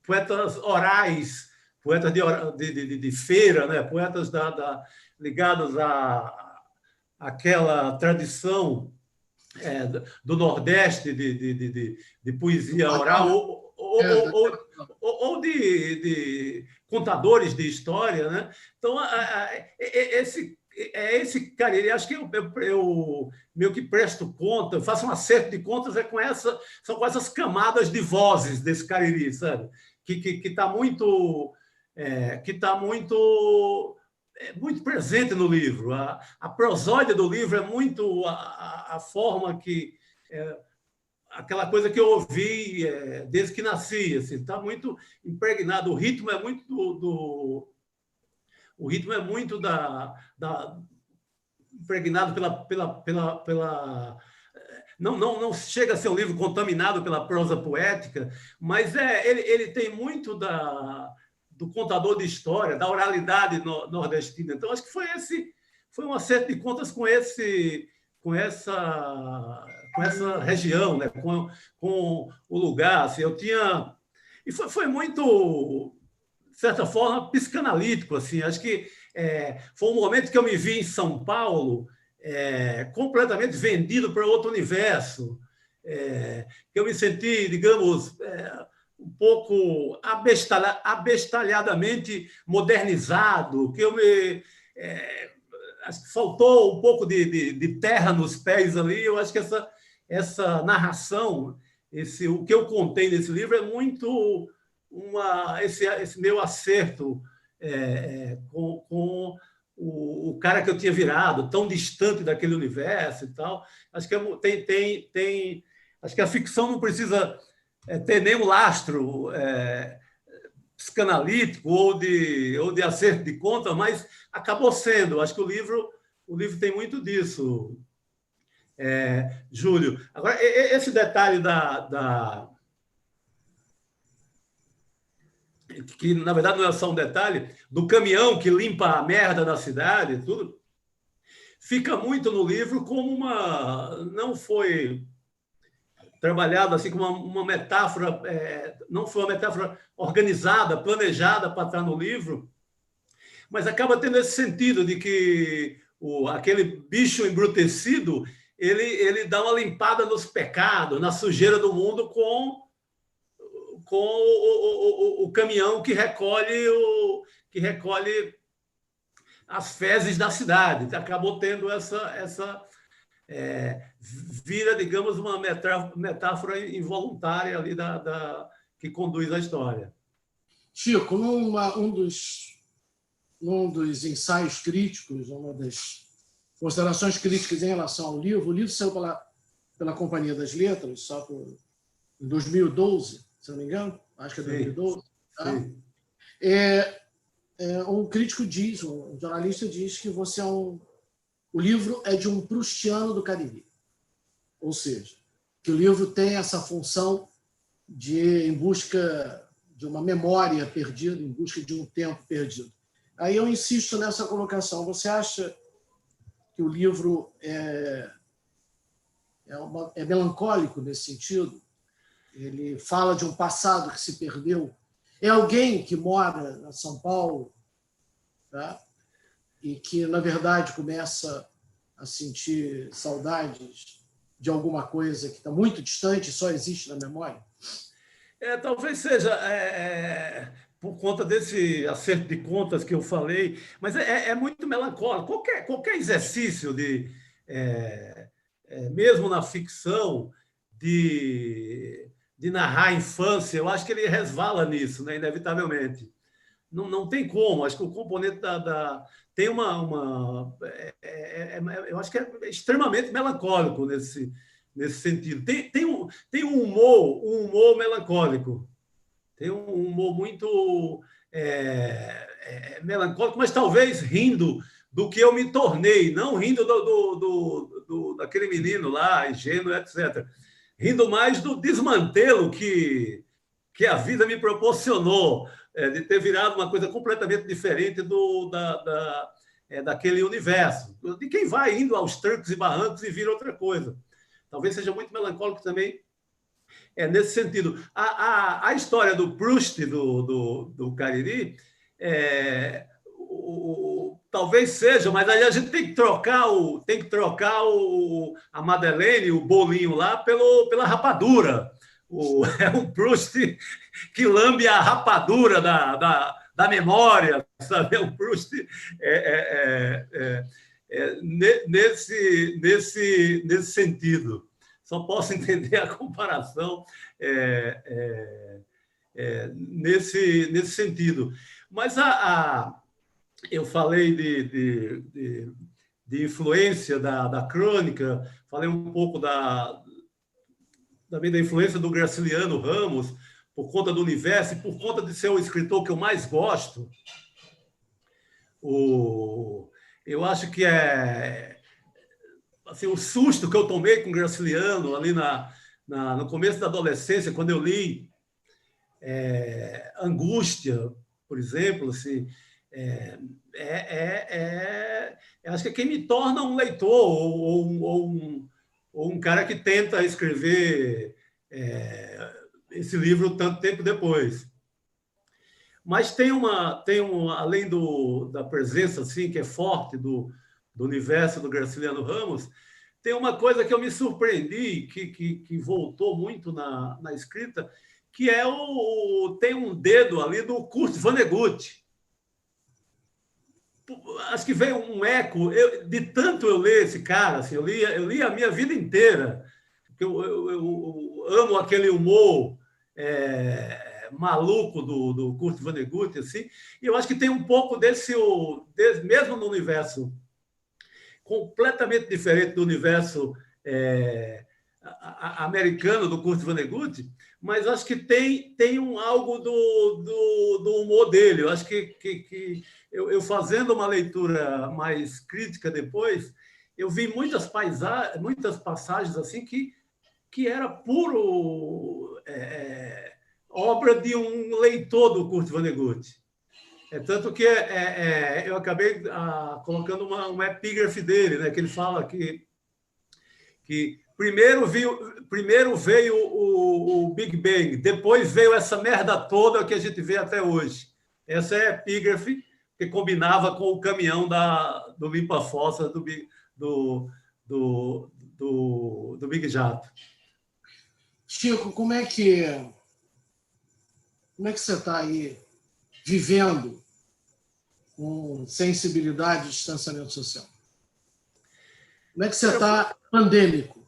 Speaker 2: poetas orais, poetas de feira, né? Poetas ligados àquela tradição do Nordeste de poesia oral ou de contadores de história, né? Então, esse Cariri, acho que eu meio que presto conta, eu faço um acerto de contas são com essas camadas de vozes desse Cariri, sabe? Que está muito muito presente no livro. A prosódia do livro é muito a forma que aquela coisa que eu ouvi desde que nasci, assim, está muito impregnado. O ritmo é muito impregnado pela não chega a ser um livro contaminado pela prosa poética, mas ele tem muito do contador de história, da oralidade nordestina. Então, acho que foi um acerto de contas com essa região, né? com o lugar. Assim, e foi muito, de certa forma, psicanalítico. Assim. Acho que foi um momento que eu me vi em São Paulo, completamente vendido para outro universo, que eu me senti, digamos, um pouco abestalhadamente modernizado, que acho que faltou um pouco de terra nos pés ali. Eu acho que essa narração, o que eu contei nesse livro é muito esse meu acerto com o cara que eu tinha virado, tão distante daquele universo e tal. Acho que acho que a ficção não precisa ter nenhum lastro psicanalítico ou de acerto de conta, mas acabou sendo. Acho que o livro tem muito disso, Júlio. Agora, esse detalhe que, na verdade, não é só um detalhe, do caminhão que limpa a merda da cidade, tudo, fica muito no livro como não foi trabalhado assim como uma metáfora, não foi uma metáfora organizada, planejada para estar no livro, mas acaba tendo esse sentido de que aquele bicho embrutecido ele dá uma limpada nos pecados, na sujeira do mundo com o caminhão que recolhe as fezes da cidade. Acabou tendo vira, digamos, uma metáfora involuntária ali que conduz a história.
Speaker 1: Chico, num dos ensaios críticos, uma das considerações críticas em relação ao livro, o livro saiu pela Companhia das Letras, só em 2012, se não me engano, acho que é 2012. Tá? Um crítico diz, um jornalista diz que o livro é de um proustiano do Cariri. Ou seja, que o livro tem essa função de em busca de uma memória perdida, em busca de um tempo perdido. Aí eu insisto nessa colocação. Você acha que o livro é melancólico nesse sentido? Ele fala de um passado que se perdeu. É alguém que mora em São Paulo, tá? E que, na verdade, começa a sentir saudades de alguma coisa que está muito distante e só existe na memória?
Speaker 2: Talvez seja por conta desse acerto de contas que eu falei, mas é muito melancólico. Qualquer exercício mesmo na ficção, de narrar a infância, eu acho que ele resvala nisso, né, inevitavelmente. Não tem como. Acho que o componente tem eu acho que é extremamente melancólico nesse sentido. Tem um humor melancólico. Tem um humor muito melancólico, mas talvez rindo do que eu me tornei, não rindo daquele menino lá, ingênuo, etc. Rindo mais do desmantelo que a vida me proporcionou, de ter virado uma coisa completamente diferente daquele universo, de quem vai indo aos trancos e barrancos e vira outra coisa. Talvez seja muito melancólico também nesse sentido. A história do Proust, do Cariri, talvez seja, mas aí a gente tem que trocar a Madeleine, o bolinho lá, pela rapadura. É um Proust que lambe a rapadura da memória, sabe? É um Proust nesse sentido. Só posso entender a comparação nesse sentido. Mas eu falei de influência da crônica, falei um pouco também da influência do Graciliano Ramos, por conta do universo e por conta de ser o escritor que eu mais gosto. Eu acho que assim, o susto que eu tomei com o Graciliano ali no começo da adolescência, quando eu li Angústia, por exemplo, assim, acho que é quem me torna um leitor ou um cara que tenta escrever esse livro tanto tempo depois. Mas além da presença assim, que é forte do universo do Graciliano Ramos, tem uma coisa que eu me surpreendi, que voltou muito na escrita, que tem um dedo ali do Kurt Vonnegut. Acho que veio um eco, de tanto eu ler esse cara, assim, eu li a minha vida inteira, porque eu amo aquele humor maluco do Kurt Vonnegut, assim, e eu acho que tem um pouco desse mesmo no universo completamente diferente do universo americano do Kurt Vonnegut, mas acho que tem algo do humor dele. Eu acho que eu fazendo uma leitura mais crítica depois, eu vi muitas passagens assim que era puro obra de um leitor do Kurt Vonnegut. Tanto que eu acabei colocando uma epígrafe dele, né, que ele fala que primeiro veio o Big Bang, depois veio essa merda toda que a gente vê até hoje. Essa é a epígrafe porque combinava com o caminhão do limpa-fossa do Big Jato.
Speaker 1: Chico, como é que você está aí vivendo com sensibilidade e distanciamento social? Como é que você está pandêmico?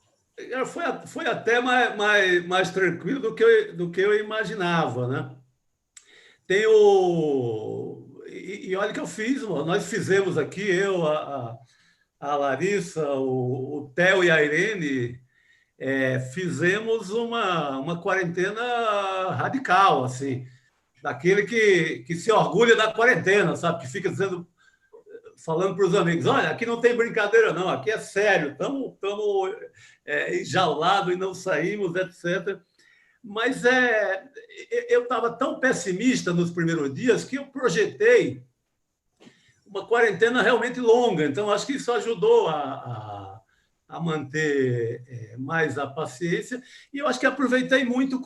Speaker 2: Foi até mais tranquilo do que eu imaginava, né? E olha que eu fiz, nós fizemos aqui, eu, a Larissa, o Theo e a Irene, fizemos uma quarentena radical, assim, daquele que se orgulha da quarentena, sabe? Que fica falando para os amigos, olha, aqui não tem brincadeira, não, aqui é sério, estamos enjaulados e não saímos, etc. Mas eu estava tão pessimista nos primeiros dias que eu projetei uma quarentena realmente longa. Então, acho que isso ajudou a manter mais a paciência. E eu acho que aproveitei muito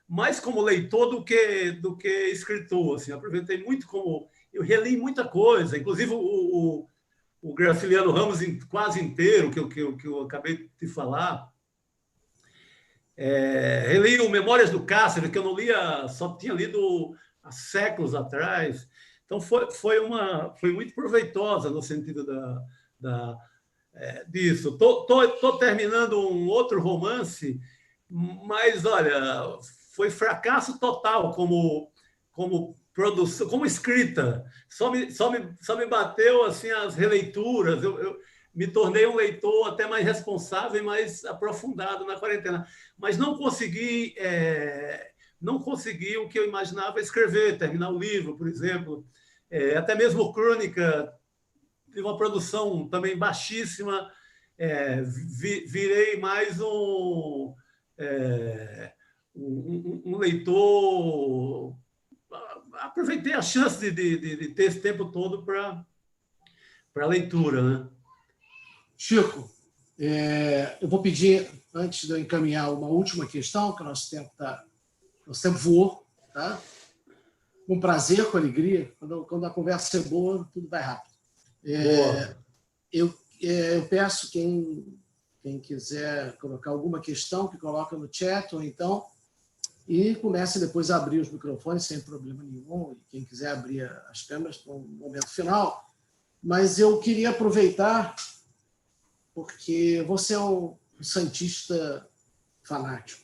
Speaker 2: mais como leitor do que escritor. Assim, aproveitei muito eu reli muita coisa, inclusive o Graciliano Ramos quase inteiro, que eu acabei de falar. Reli o Memórias do Cárcere, que eu não lia, só tinha lido há séculos atrás. Então, foi muito proveitosa no sentido disso. Estou terminando um outro romance, mas, olha, foi fracasso total como produção, como escrita. Só me bateu assim, as releituras. Eu me tornei um leitor até mais responsável e mais aprofundado na quarentena. Mas não consegui o que eu imaginava escrever, terminar o livro, por exemplo. Até mesmo Crônica, teve uma produção também baixíssima. Virei mais um leitor. Aproveitei a chance de ter esse tempo todo para leitura, né?
Speaker 1: Chico, eu vou pedir, antes de eu encaminhar uma última questão, que o nosso tempo voou, tá? Com prazer, com alegria. Quando a conversa é boa, tudo vai rápido. Eu peço quem quiser colocar alguma questão, que coloca no chat, ou então, e comece depois a abrir os microfones sem problema nenhum, e quem quiser abrir as câmeras no momento final. Mas eu queria aproveitar, porque você é um santista fanático.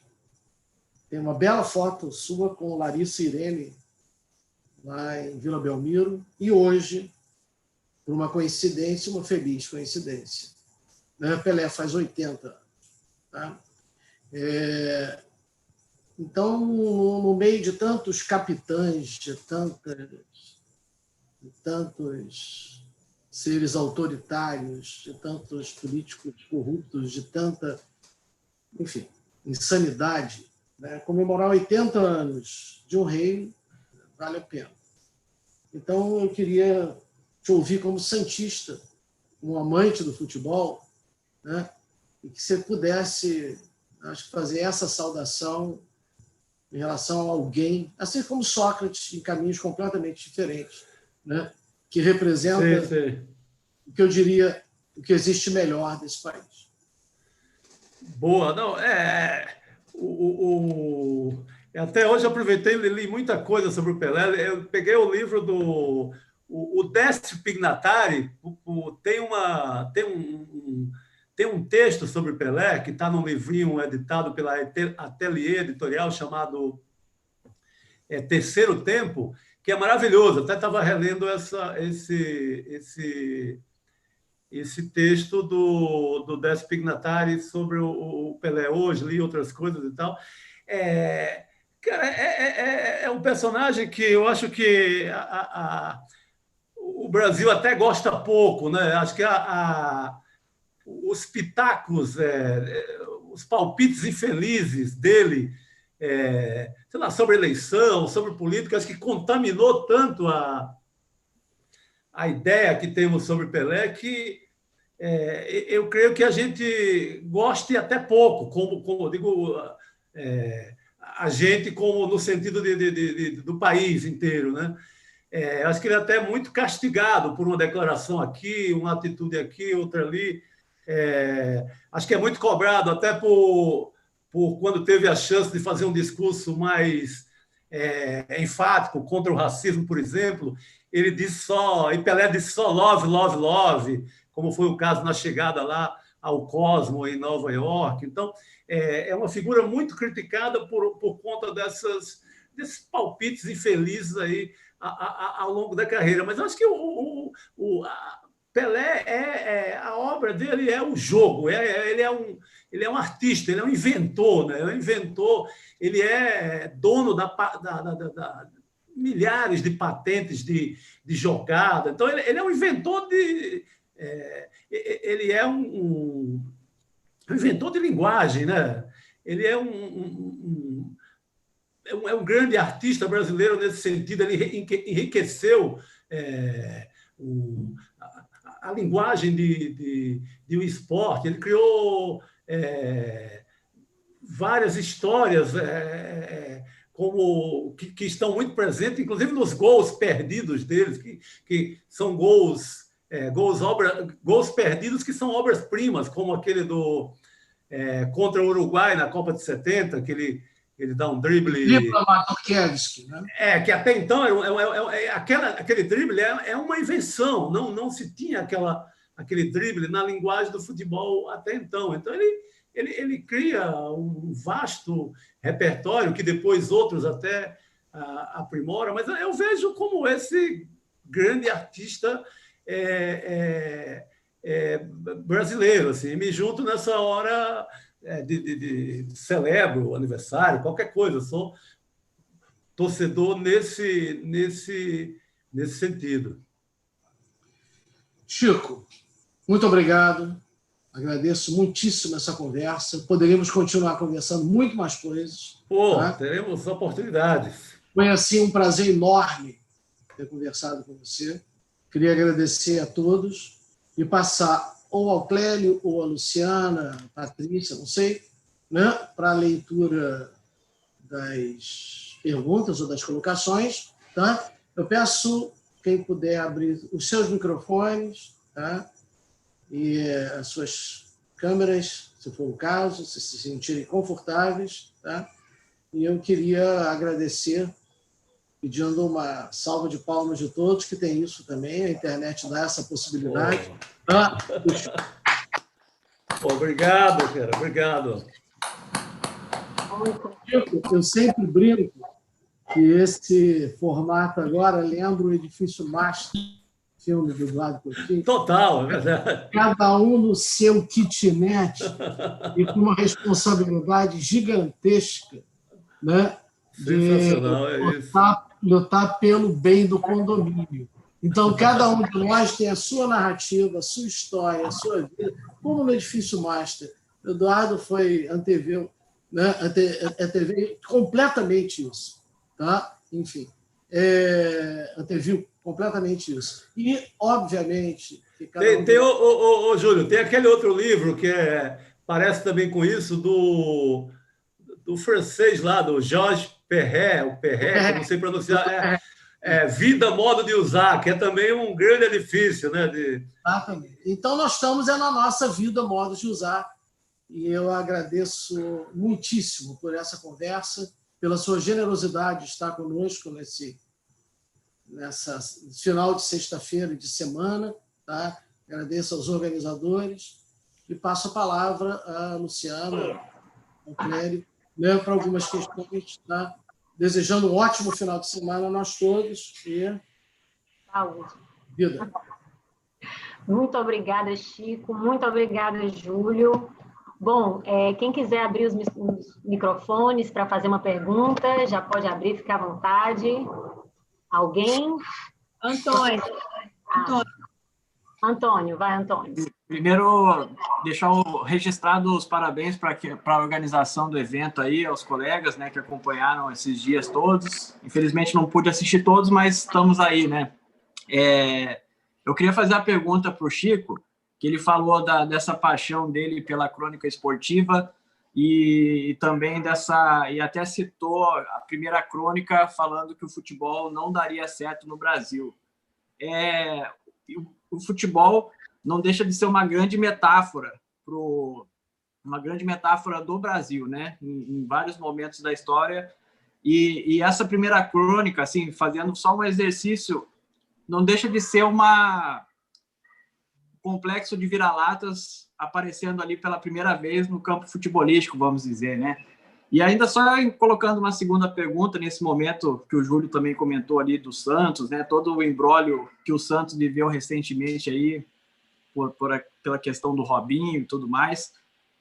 Speaker 1: Tem uma bela foto sua com Larissa e Irene lá em Vila Belmiro, e hoje, por uma coincidência, uma feliz coincidência, né? Pelé faz 80 anos. Tá? Então, no meio de tantos capitães, de tantos seres autoritários, de tantos políticos corruptos, de tanta, enfim, insanidade, né? Comemorar 80 anos de um rei vale a pena. Então, eu queria te ouvir como santista, um amante do futebol, né? E que você pudesse, acho, fazer essa saudação em relação a alguém, assim como Sócrates, em caminhos completamente diferentes, né? Que representa o que eu diria, o que existe melhor desse país.
Speaker 2: Boa, não, até hoje eu aproveitei e li muita coisa sobre o Pelé. Eu peguei o livro do Décio Pignatari, tem um texto sobre Pelé que está num livrinho editado pela Atelier Editorial chamado Terceiro Tempo, que é maravilhoso. Até estava relendo esse texto do Décio Pignatari sobre o Pelé hoje, li outras coisas e tal. Cara, é um personagem que eu acho que o Brasil até gosta pouco, né? Acho que os pitacos, os palpites infelizes dele, sei lá, sobre eleição, sobre política, acho que contaminou tanto a ideia que temos sobre Pelé que eu creio que a gente goste até pouco, como eu digo, a gente como no sentido do país inteiro, né? acho que ele é até muito castigado por uma declaração aqui, uma atitude aqui, outra ali. Acho que é muito cobrado até por quando teve a chance de fazer um discurso mais enfático contra o racismo, por exemplo, ele disse só, e Pelé disse só love, love, love, como foi o caso na chegada lá ao Cosmo, em Nova York. Então, é uma figura muito criticada por conta desses palpites infelizes aí ao longo da carreira. Mas eu acho que Pelé, a obra dele é o jogo, ele é um artista, ele é um inventor, né? Ele é um inventor, ele é dono da milhares de patentes de jogada. Então, ele é um inventor ele é um inventor de linguagem, né? Ele é um grande artista brasileiro nesse sentido. Ele enriqueceu a linguagem de um esporte. Ele criou várias histórias que estão muito presentes, inclusive nos gols perdidos deles, que são gols perdidos que são obras-primas, como aquele contra o Uruguai na Copa de 70, que ele dá um drible.
Speaker 1: Né?
Speaker 2: Que até então aquele drible é uma invenção, não se tinha aquele drible na linguagem do futebol até então. Então ele cria um vasto repertório que depois outros até aprimoram, mas eu vejo como esse grande artista brasileiro, assim, me junto nessa hora celebro o aniversário, qualquer coisa, eu sou torcedor nesse sentido.
Speaker 1: Chico, muito obrigado, agradeço muitíssimo essa conversa, poderíamos continuar conversando muito mais coisas. Tá?
Speaker 2: Teremos oportunidades.
Speaker 1: Foi assim um prazer enorme ter conversado com você. Queria agradecer a todos e passar ou ao Clélio, ou a Luciana, a Patrícia, não sei, né, para a leitura das perguntas ou das colocações. Tá? Eu peço, quem puder, abrir os seus microfones, tá? E as suas câmeras, se for o caso, se sentirem confortáveis. Tá? E eu queria agradecer, pedindo uma salva de palmas de todos, que tem isso também, a internet dá essa possibilidade.
Speaker 2: Obrigado, cara, obrigado.
Speaker 1: Eu sempre brinco que esse formato agora lembra o Edifício Master, filme do Eduardo Coutinho.
Speaker 2: Total, é verdade.
Speaker 1: Cada um no seu kitnet e com uma responsabilidade gigantesca, né, de lutar pelo bem do condomínio. Então, cada um de nós tem a sua narrativa, a sua história, a sua vida, como no Edifício Master. O Eduardo anteveu, né, anteveu completamente isso. Tá? Enfim, anteviu completamente isso. E, obviamente...
Speaker 2: Júlio, tem aquele outro livro que parece também com isso, do francês lá, do Georges Perret, que eu não sei pronunciar... Vida, modo de usar, que é também um grande edifício, né?
Speaker 1: Exatamente. Então, nós estamos na nossa vida, modo de usar, e eu agradeço muitíssimo por essa conversa, pela sua generosidade de estar conosco nessa final de sexta-feira e de semana. Tá? Agradeço aos organizadores e passo a palavra à Luciana, ao Clélio, né, para algumas questões, tá? Desejando um ótimo final de semana a nós todos e
Speaker 3: saúde.
Speaker 1: Vida.
Speaker 3: Muito obrigada, Chico. Muito obrigada, Júlio. Bom, quem quiser abrir os microfones para fazer uma pergunta, já pode abrir, fica à vontade. Alguém?
Speaker 4: Antônio.
Speaker 3: Antônio, vai, Antônio.
Speaker 4: Primeiro, deixar registrado os parabéns para a organização do evento aí, aos colegas, né, que acompanharam esses dias todos. Infelizmente não pude assistir todos, mas estamos aí, né? Eu queria fazer a pergunta para o Chico, que ele falou dessa paixão dele pela crônica esportiva, e também e até citou a primeira crônica falando que o futebol não daria certo no Brasil. O futebol não deixa de ser uma grande metáfora do Brasil, né? Em vários momentos da história. E essa primeira crônica, assim, fazendo só um exercício, não deixa de ser um complexo de vira-latas aparecendo ali pela primeira vez no campo futebolístico, vamos dizer, né? E ainda só colocando uma segunda pergunta nesse momento que o Júlio também comentou ali do Santos, né? Todo o imbróglio que o Santos viveu recentemente aí pela questão do Robinho e tudo mais,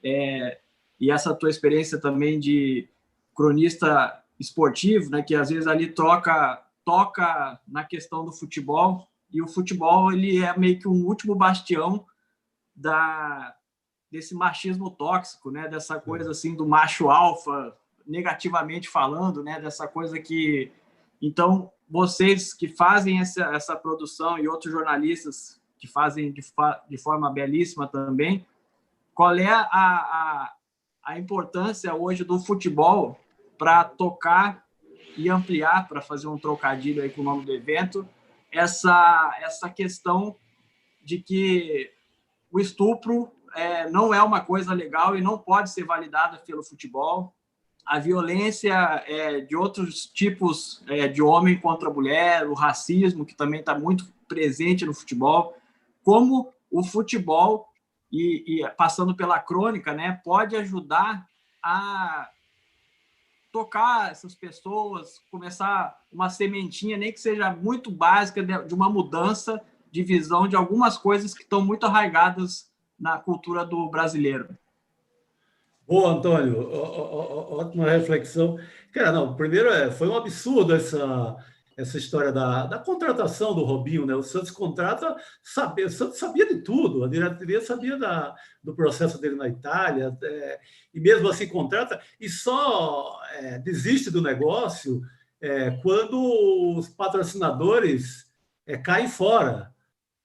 Speaker 4: e essa tua experiência também de cronista esportivo, né? Que às vezes ali toca na questão do futebol, e o futebol ele é meio que um último bastião desse machismo tóxico, né? Dessa coisa assim do macho alfa, negativamente falando, né? Dessa coisa que... Então, vocês que fazem essa produção e outros jornalistas que fazem de forma belíssima também, qual é a importância hoje do futebol para tocar e ampliar, para fazer um trocadilho aí com o nome do evento, essa questão de que o estupro não é uma coisa legal e não pode ser validada pelo futebol. A violência de outros tipos de homem contra a mulher, o racismo, que também está muito presente no futebol. Como o futebol, e passando pela crônica, né, pode ajudar a tocar essas pessoas, começar uma sementinha, nem que seja muito básica, de uma mudança de visão de algumas coisas que estão muito arraigadas na cultura do brasileiro.
Speaker 2: Boa, Antônio. Ótima reflexão. Cara, não, primeiro foi um absurdo essa história da contratação do Robinho, né? O Santos contrata, o Santos sabia de tudo, a diretoria sabia do processo dele na Itália, e mesmo assim contrata, e só desiste do negócio quando os patrocinadores caem fora.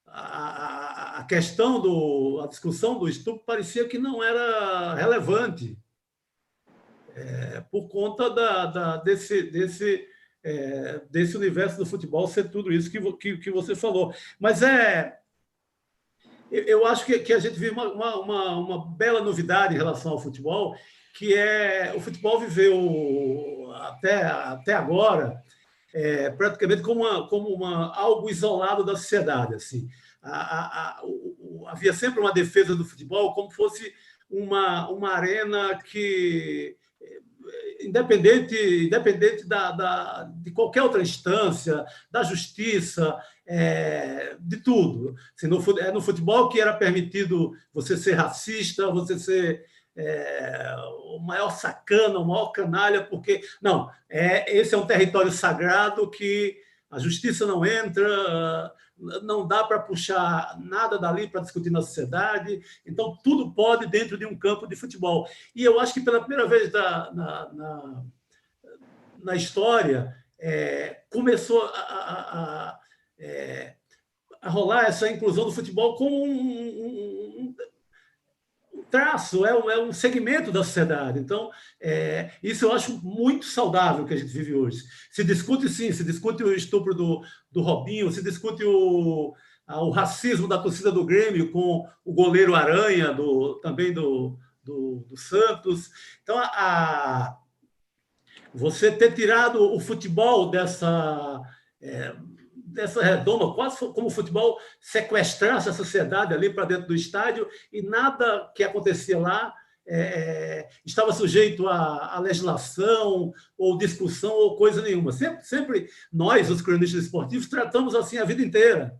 Speaker 2: A questão a discussão do estupro parecia que não era relevante, por conta desse universo do futebol ser tudo isso que você falou. Mas eu acho que a gente vive uma bela novidade em relação ao futebol, que o futebol viveu até agora praticamente como algo isolado da sociedade. Assim. Havia sempre uma defesa do futebol como fosse uma arena que, independente de qualquer outra instância, da justiça, de tudo. Assim, no futebol que era permitido você ser racista, você ser o maior sacana, o maior canalha, porque... Não, esse é um território sagrado que a justiça não entra, não dá para puxar nada dali para discutir na sociedade, então tudo pode dentro de um campo de futebol. E eu acho que pela primeira vez na história começou a rolar essa inclusão do futebol como um traço, um segmento da sociedade. Então, isso eu acho muito saudável que a gente vive hoje. Se discute, sim, se discute o estupro do Robinho, se discute o racismo da torcida do Grêmio com o goleiro Aranha, também do Santos. Então, você ter tirado o futebol dessa redoma, quase como o futebol sequestrasse a sociedade ali para dentro do estádio, e nada que acontecia lá estava sujeito à legislação ou discussão ou coisa nenhuma. Sempre nós, os cronistas esportivos, tratamos assim a vida inteira.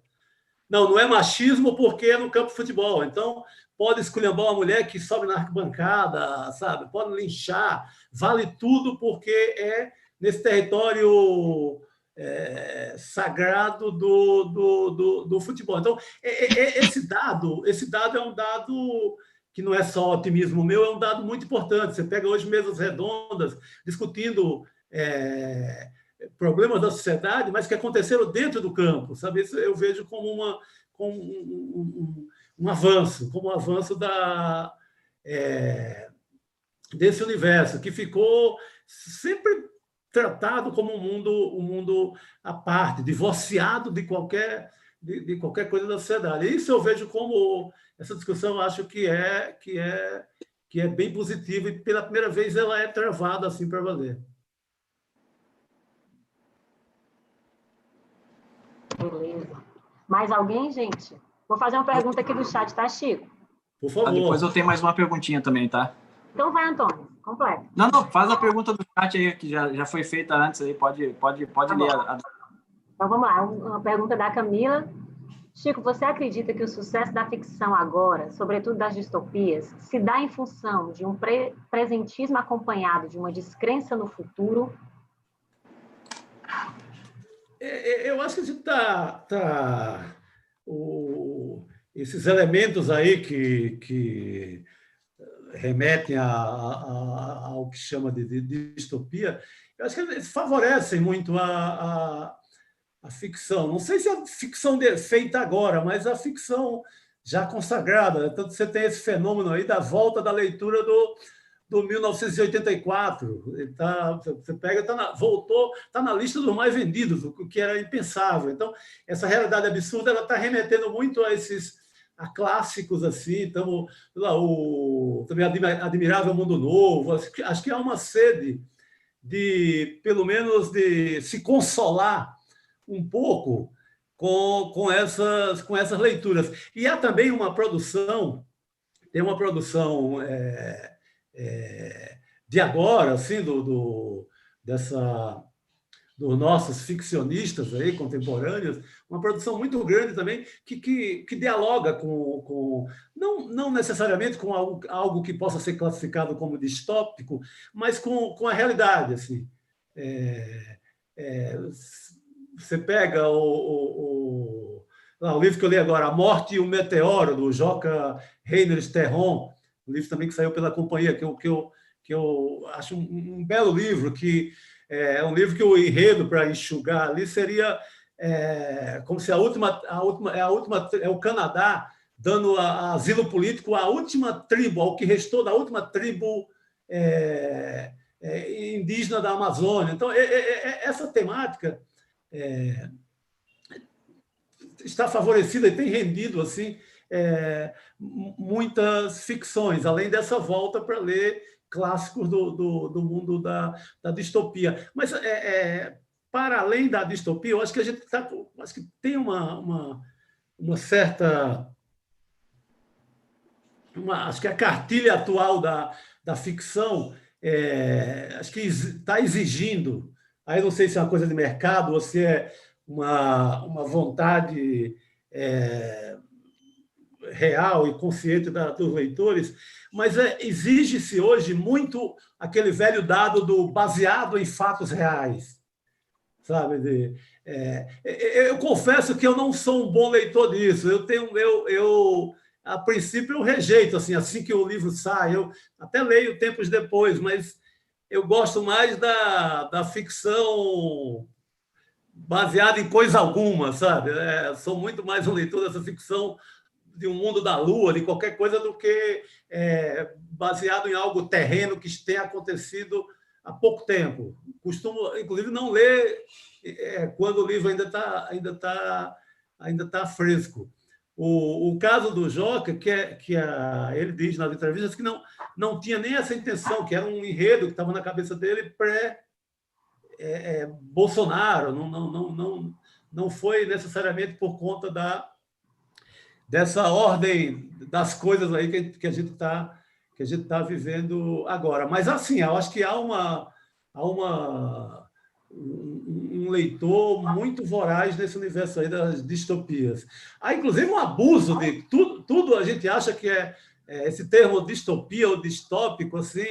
Speaker 2: Não é machismo porque é no campo de futebol. Então, pode esculhambar uma mulher que sobe na arquibancada, sabe? Pode linchar, vale tudo porque é nesse território sagrado do futebol. Então, esse dado é um dado que não é só otimismo meu, é um dado muito importante. Você pega hoje mesas redondas discutindo problemas da sociedade, mas que aconteceram dentro do campo, sabe? Isso eu vejo como um avanço, como um avanço desse universo, que ficou sempre tratado como um mundo à parte, divorciado de qualquer coisa da sociedade. Isso eu vejo como essa discussão, acho que é bem positiva e pela primeira vez ela é travada assim para valer.
Speaker 3: Beleza. Mais alguém, gente? Vou fazer uma pergunta aqui do chat, tá, Chico?
Speaker 2: Por favor.
Speaker 4: Depois eu tenho mais uma perguntinha também, tá?
Speaker 3: Então vai, Antônio, completa.
Speaker 4: Não, faz a pergunta do chat aí, que já foi feita antes aí, pode ler.
Speaker 3: Então vamos lá, uma pergunta da Camila. Chico, você acredita que o sucesso da ficção agora, sobretudo das distopias, se dá em função de um presentismo acompanhado de uma descrença no futuro?
Speaker 2: Eu acho que a gente esses elementos aí que remetem ao que chama de distopia, eu acho que eles favorecem muito a ficção. Não sei se a ficção feita agora, mas a ficção já consagrada. Tanto você tem esse fenômeno aí da volta da leitura do 1984. Você pega, voltou, está na lista dos mais vendidos, o que era impensável. Então, essa realidade absurda ela está remetendo muito a clássicos assim. Então, também Admirável Mundo Novo. Acho que há uma sede pelo menos, de se consolar um pouco com essas leituras. E há também uma produção, de agora, assim, dos nossos ficcionistas aí, contemporâneos, uma produção muito grande também, que dialoga não necessariamente com algo que possa ser classificado como distópico, mas com a realidade. Assim. Você pega o livro que eu li agora, A Morte e o Meteoro, do Joca Reyners Terron, um livro também que saiu pela companhia, que eu acho um belo livro, que é um livro que o enredo, para enxugar ali, seria como se é o Canadá dando asilo político à última tribo, ao que restou da última tribo indígena da Amazônia. Então, essa temática está favorecida e tem rendido assim muitas ficções, além dessa volta para ler clássicos do mundo da distopia. Mas, para além da distopia, eu acho que acho que tem uma certa... acho que a cartilha atual da ficção acho que está exigindo, aí não sei se é uma coisa de mercado ou se é uma vontade real e consciente dos leitores, mas exige-se hoje muito aquele velho dado do baseado em fatos reais, sabe? Eu confesso que eu não sou um bom leitor disso. A princípio, eu rejeito, assim que o livro sai. Eu até leio tempos depois, mas eu gosto mais da ficção baseada em coisa alguma, sabe? Sou muito mais um leitor dessa ficção de um mundo da lua, de qualquer coisa, do que baseado em algo terreno que tenha acontecido há pouco tempo. Costumo, inclusive, não ler quando o livro ainda tá fresco. O caso do Joca, ele diz nas entrevistas que não tinha nem essa intenção, que era um enredo que estava na cabeça dele pré-Bolsonaro, não foi necessariamente por conta dessa ordem das coisas aí que a gente está vivendo agora. Mas, assim, eu acho que há um leitor muito voraz nesse universo aí das distopias. Há, inclusive, um abuso de tudo a gente acha que esse termo distopia ou distópico, assim,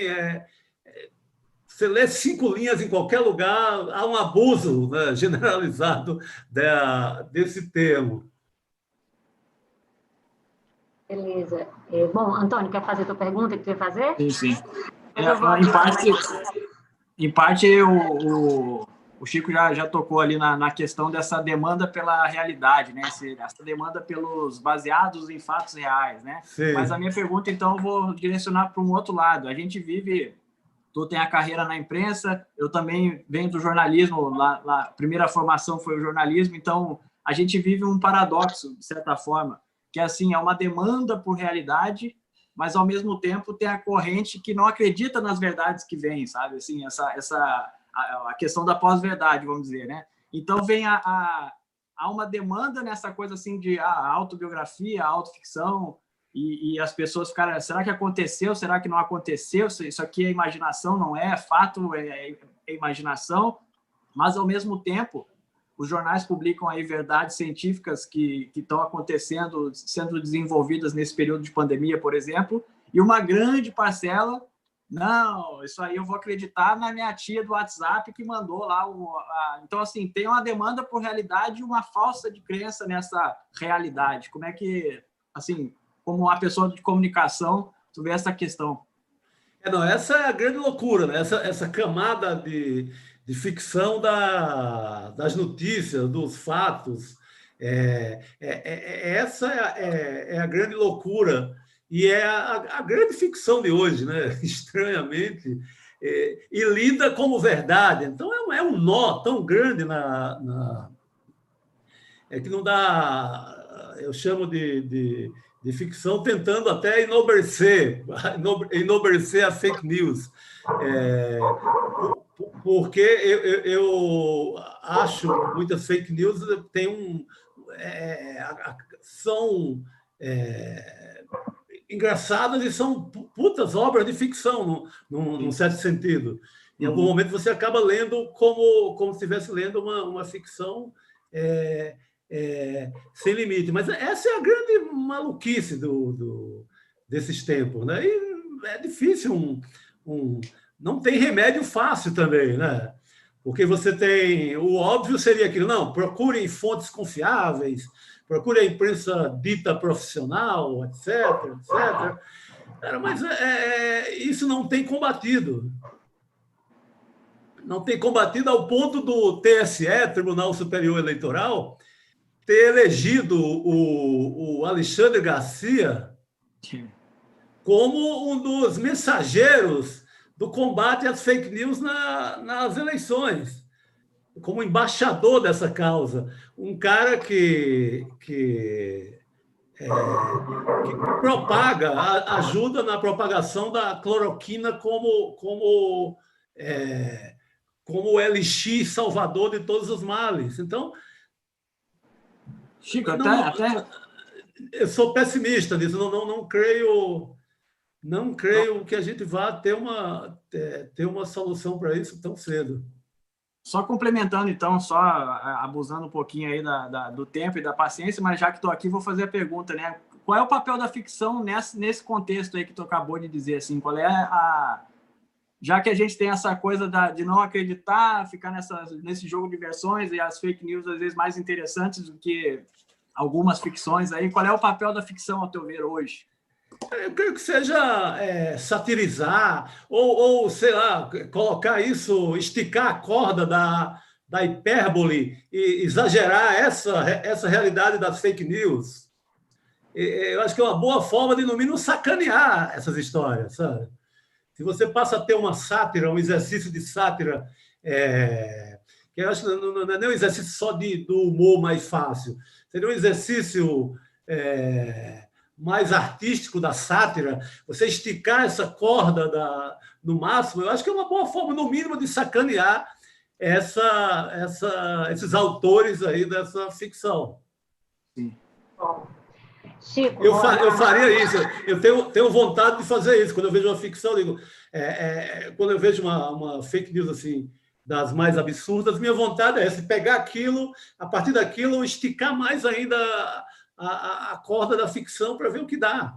Speaker 2: você lê 5 linhas em qualquer lugar, há um abuso, né, generalizado desse termo.
Speaker 3: Beleza. Bom, Antônio, quer fazer a tua pergunta que tu ia fazer?
Speaker 4: Sim. Em parte, o Chico já tocou ali na questão dessa demanda pela realidade, né? Essa demanda pelos baseados em fatos reais, né?
Speaker 2: Sim.
Speaker 4: Mas a minha pergunta, então, eu vou direcionar para um outro lado. A gente vive... Tu tem a carreira na imprensa, eu também venho do jornalismo, a primeira formação foi o jornalismo, então a gente vive um paradoxo, de certa forma, que assim, é uma demanda por realidade, mas ao mesmo tempo tem a corrente que não acredita nas verdades que vêm, sabe? Assim, a questão da pós-verdade, vamos dizer, né? Então há uma demanda nessa coisa assim de autobiografia, autoficção, e as pessoas ficaram, será que aconteceu? Será que não aconteceu? Isso aqui é imaginação, não é? Fato é imaginação? Mas, ao mesmo tempo, os jornais publicam aí verdades científicas que estão acontecendo, sendo desenvolvidas nesse período de pandemia, por exemplo, e uma grande parcela, não, isso aí eu vou acreditar na minha tia do WhatsApp que mandou lá. Então, assim, tem uma demanda por realidade e uma falsa de crença nessa realidade. Como é que, assim... como uma pessoa de comunicação, tu vê essa questão?
Speaker 2: Não, essa é a grande loucura, né? Essa camada de ficção das notícias, dos fatos. Essa é a grande loucura e é a grande ficção de hoje, né? Estranhamente. E lida como verdade. Então, é um nó tão grande que não dá... Eu chamo de ficção, tentando até enobrecer a fake news. Porque eu acho muitas fake news são engraçadas e são putas obras de ficção, num certo sentido. Em algum momento você acaba lendo como se estivesse lendo uma ficção sem limite. Mas essa é a grande maluquice desses tempos, né? E é difícil, não tem remédio fácil também, né? Porque você tem... O óbvio seria aquilo, não, procurem fontes confiáveis, procure a imprensa dita profissional, etc, etc. Mas isso não tem combatido. Não tem combatido ao ponto do TSE, Tribunal Superior Eleitoral, ter elegido o Alexandre Garcia como um dos mensageiros do combate às fake news nas eleições, como embaixador dessa causa. Um cara que propaga, ajuda na propagação da cloroquina como o elixir salvador de todos os males. Então,
Speaker 4: Chico,
Speaker 2: eu sou pessimista nisso, não creio que a gente vá ter uma solução para isso tão cedo.
Speaker 4: Só complementando, então, só abusando um pouquinho aí do tempo e da paciência, mas já que estou aqui, vou fazer a pergunta, né? Qual é o papel da ficção nesse contexto aí que tu acabou de dizer, assim? Qual é já que a gente tem essa coisa de não acreditar, ficar nesse jogo de versões e as fake news, às vezes, mais interessantes do que algumas ficções aí, qual é o papel da ficção, ao teu ver, hoje?
Speaker 2: Eu creio que seja satirizar ou, sei lá, colocar isso, esticar a corda da hipérbole e exagerar essa realidade das fake news. Eu acho que é uma boa forma de, no mínimo, sacanear essas histórias, sabe? Se você passa a ter uma sátira, um exercício de sátira, que eu acho que não é nem um exercício só do humor mais fácil, seria um exercício mais artístico da sátira, você esticar essa corda no máximo, eu acho que é uma boa forma, no mínimo, de sacanear esses autores aí dessa ficção.
Speaker 4: Sim.
Speaker 3: Bom, Chico,
Speaker 2: eu faria isso, eu tenho vontade de fazer isso. Quando eu vejo uma ficção, eu digo, quando eu vejo uma fake news assim, das mais absurdas, minha vontade é essa, pegar aquilo, a partir daquilo, esticar mais ainda a corda da ficção para ver o que dá.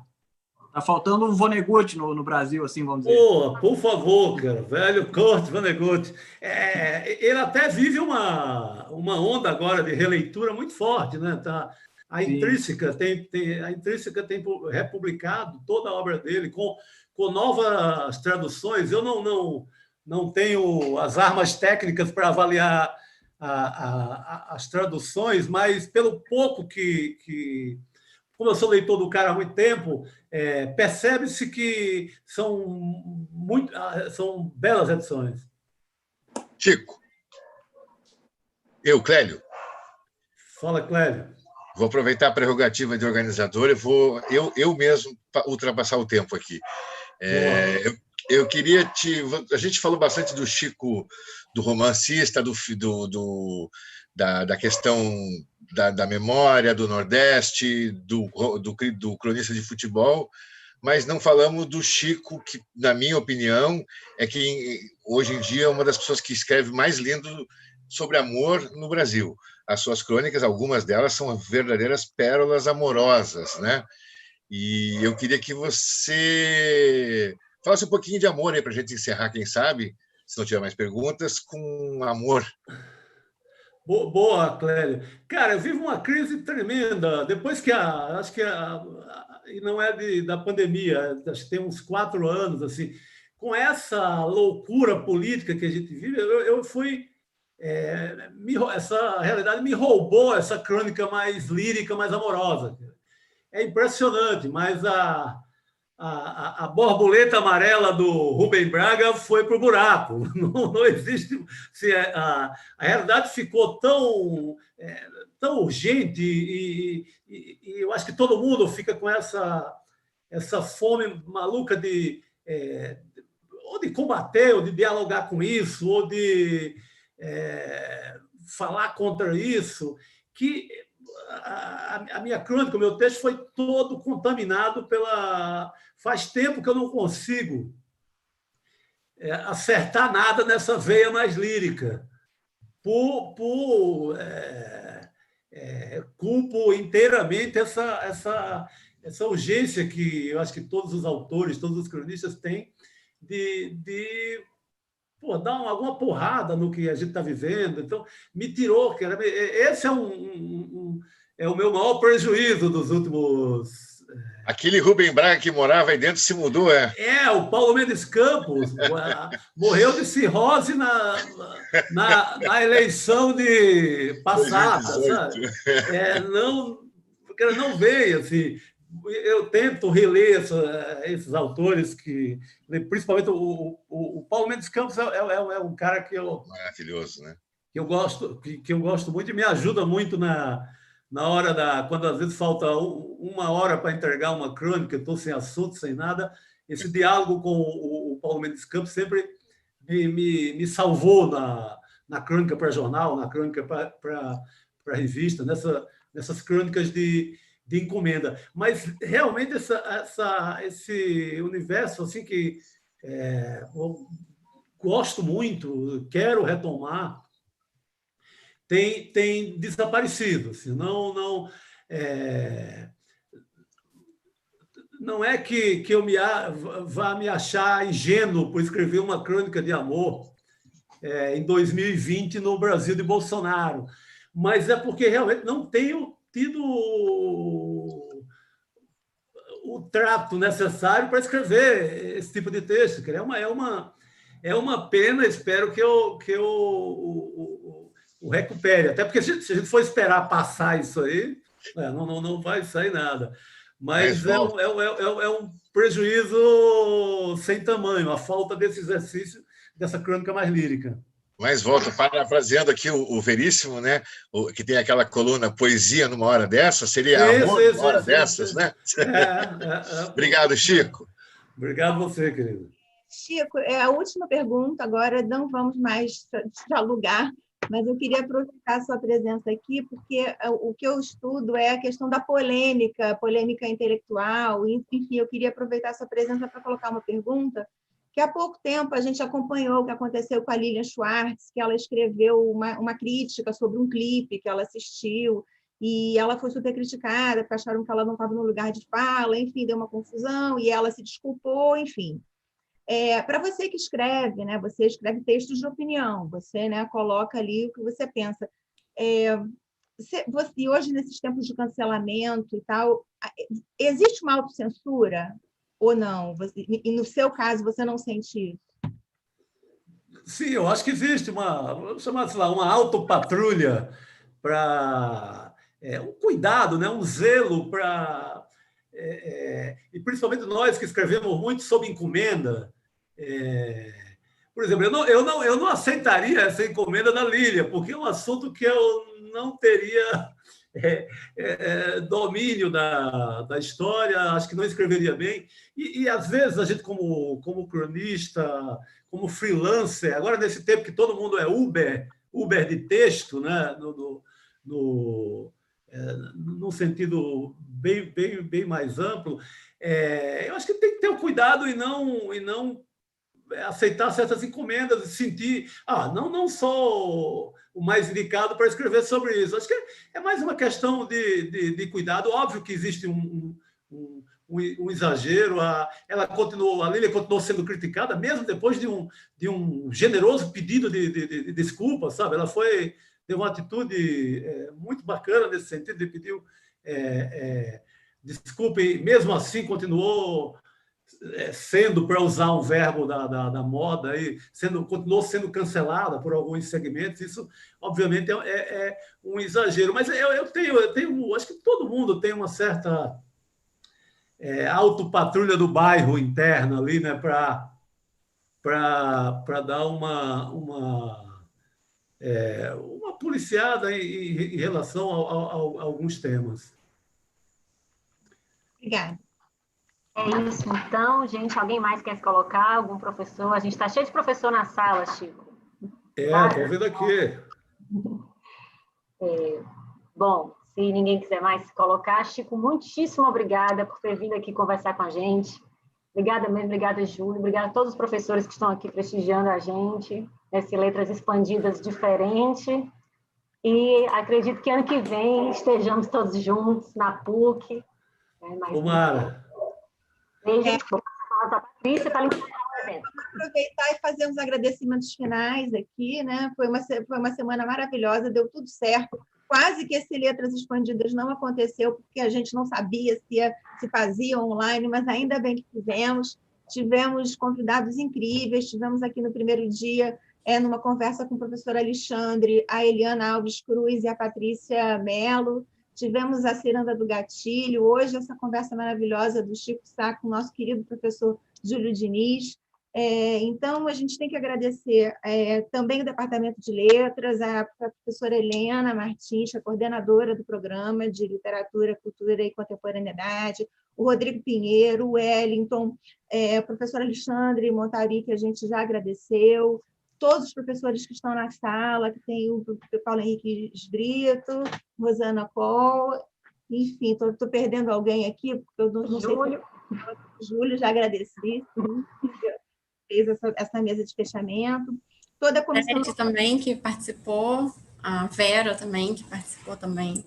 Speaker 4: Tá faltando um Vonnegut no Brasil, assim, vamos dizer.
Speaker 2: Por favor, cara, velho Kurt Vonnegut. Ele até vive uma onda agora de releitura muito forte, né? A Intrínseca tem republicado toda a obra dele com novas traduções. Eu não não tenho as armas técnicas para avaliar as traduções, mas pelo pouco como eu sou leitor do cara há muito tempo, percebe-se que são belas edições.
Speaker 5: Chico, Clélio.
Speaker 2: Fala, Clélio.
Speaker 5: Vou aproveitar a prerrogativa de organizador e vou eu mesmo ultrapassar o tempo aqui. Eu queria a gente falou bastante do Chico, do romancista, da questão da memória do Nordeste, do cronista de futebol, mas não falamos do Chico, que, na minha opinião, é que hoje em dia é uma das pessoas que escreve mais lindo sobre amor no Brasil. As suas crônicas, algumas delas são verdadeiras pérolas amorosas, né? E eu queria que você falasse um pouquinho de amor aí para a gente encerrar, quem sabe, se não tiver mais perguntas, com amor.
Speaker 2: Boa, Clélio. Cara, eu vivo uma crise tremenda. Depois que acho que e não é da pandemia, acho que tem uns 4 anos, assim, com essa loucura política que a gente vive, eu fui... essa realidade me roubou essa crônica mais lírica, mais amorosa. É impressionante, mas a borboleta amarela do Rubem Braga foi para o buraco. Não existe. Assim, a realidade ficou tão urgente e eu acho que todo mundo fica com essa fome maluca ou de combater, ou de dialogar com isso, ou de falar contra isso, que a minha crônica, o meu texto foi todo contaminado Faz tempo que eu não consigo acertar nada nessa veia mais lírica. Culpo inteiramente essa urgência que eu acho que todos os autores, todos os cronistas têm de dar alguma porrada no que a gente está vivendo. Então, me tirou. Esse é o meu maior prejuízo dos últimos...
Speaker 5: Aquele Rubem Braga que morava aí dentro se mudou,
Speaker 2: o Paulo Mendes Campos morreu de cirrose na eleição passada, sabe? Não veio, assim. Eu tento reler esses autores, principalmente o Paulo Mendes Campos é um cara que
Speaker 5: maravilhoso, né?
Speaker 2: Que eu gosto muito e me ajuda muito na hora quando às vezes falta 1 hora para entregar uma crônica, eu estou sem assunto, sem nada. Esse diálogo com o Paulo Mendes Campos sempre me salvou na crônica para jornal, na crônica para revista, nessas crônicas de encomenda. Mas realmente esse universo assim que eu gosto muito, quero retomar, tem desaparecido. Assim, não é que eu vá me achar ingênuo por escrever uma crônica de amor em 2020 no Brasil de Bolsonaro, mas é porque realmente não tenho tido o trato necessário para escrever esse tipo de texto. É uma pena, espero que eu o recupere. Até porque se a gente for esperar passar isso aí, não vai sair nada. Mas é um prejuízo sem tamanho, a falta desse exercício, dessa crônica mais lírica.
Speaker 5: Mas volto, parafraseando aqui o Veríssimo, né? Que tem aquela coluna Poesia numa hora dessa, seria amor numa hora dessas, né? Obrigado, Chico.
Speaker 2: Obrigado a você, querido.
Speaker 6: Chico, a última pergunta, agora não vamos mais dialogar, mas eu queria aproveitar a sua presença aqui, porque o que eu estudo é a questão da polêmica intelectual, enfim, eu queria aproveitar a sua presença para colocar uma pergunta, que há pouco tempo a gente acompanhou o que aconteceu com a Lilian Schwartz, que ela escreveu uma crítica sobre um clipe que ela assistiu, e ela foi super criticada, porque acharam que ela não estava no lugar de fala, enfim, deu uma confusão, e ela se desculpou, enfim. Para você que escreve, né, você escreve textos de opinião, você, né, coloca ali o que você pensa. Você, hoje, nesses tempos de cancelamento e tal, existe uma autocensura ou não? E no seu caso, você não sente isso?
Speaker 2: Sim, eu acho que existe vamos chamar, sei lá, uma autopatrulha para um cuidado, né? Um zelo para... e principalmente nós que escrevemos muito sob encomenda. Por exemplo, eu não aceitaria essa encomenda da Lília, porque é um assunto que eu não teria domínio da história, acho que não escreveria bem. E às vezes, a gente, como cronista, como freelancer, agora nesse tempo que todo mundo é Uber de texto, né? Num sentido bem mais amplo, eu acho que tem que ter o cuidado e não aceitar certas encomendas e sentir, não sou o mais indicado para escrever sobre isso. Acho que é mais uma questão de cuidado. Óbvio que existe um exagero. A Lília continuou sendo criticada, mesmo depois de um generoso pedido de desculpa, sabe? Ela deu uma atitude muito bacana nesse sentido, de pedir desculpa, e mesmo assim continuou sendo, para usar um verbo da moda, continuou sendo cancelada por alguns segmentos. Isso, obviamente, é um exagero. Mas eu tenho, acho que todo mundo tem uma certa autopatrulha do bairro interna ali, né, para dar uma policiada em relação a alguns temas.
Speaker 6: Obrigada.
Speaker 3: É isso, então, gente. Alguém mais quer se colocar? Algum professor? A gente está cheio de professor na sala, Chico.
Speaker 2: Estou vendo aqui.
Speaker 3: Bom, se ninguém quiser mais se colocar, Chico, muitíssimo obrigada por ter vindo aqui conversar com a gente. Obrigada mesmo, obrigada, Júlio. Obrigada a todos os professores que estão aqui prestigiando a gente, nesse Letras Expandidas diferente. E acredito que ano que vem estejamos todos juntos na PUC.
Speaker 2: Tomara.
Speaker 3: Beijo. Vou passar a palavra para a Patrícia para encerrar o evento.
Speaker 6: Aproveitar e fazer uns agradecimentos finais aqui, né? Foi uma semana maravilhosa, deu tudo certo. Quase que esse Letras Expandidas não aconteceu, porque a gente não sabia se fazia online, mas ainda bem que fizemos. Tivemos convidados incríveis, tivemos aqui no primeiro dia, numa conversa com o professor Alexandre, a Eliana Alves Cruz e a Patrícia Mello. Tivemos a Ciranda do Gatilho, hoje essa conversa maravilhosa do Chico Sá com o nosso querido professor Júlio Diniz. Então, a gente tem que agradecer também o Departamento de Letras, a professora Helena Martins, a coordenadora do programa de Literatura, Cultura e Contemporaneidade, o Rodrigo Pinheiro, o Wellington, o professor Alexandre Montari, que a gente já agradeceu, todos os professores que estão na sala, que tem o Paulo Henrique Brito, Rosana Coll, enfim, estou perdendo alguém aqui, porque eu não sei. Júlio, já agradeci, fez essa mesa de fechamento. Toda a comissão...
Speaker 7: também que participou, a Vera também, que participou também.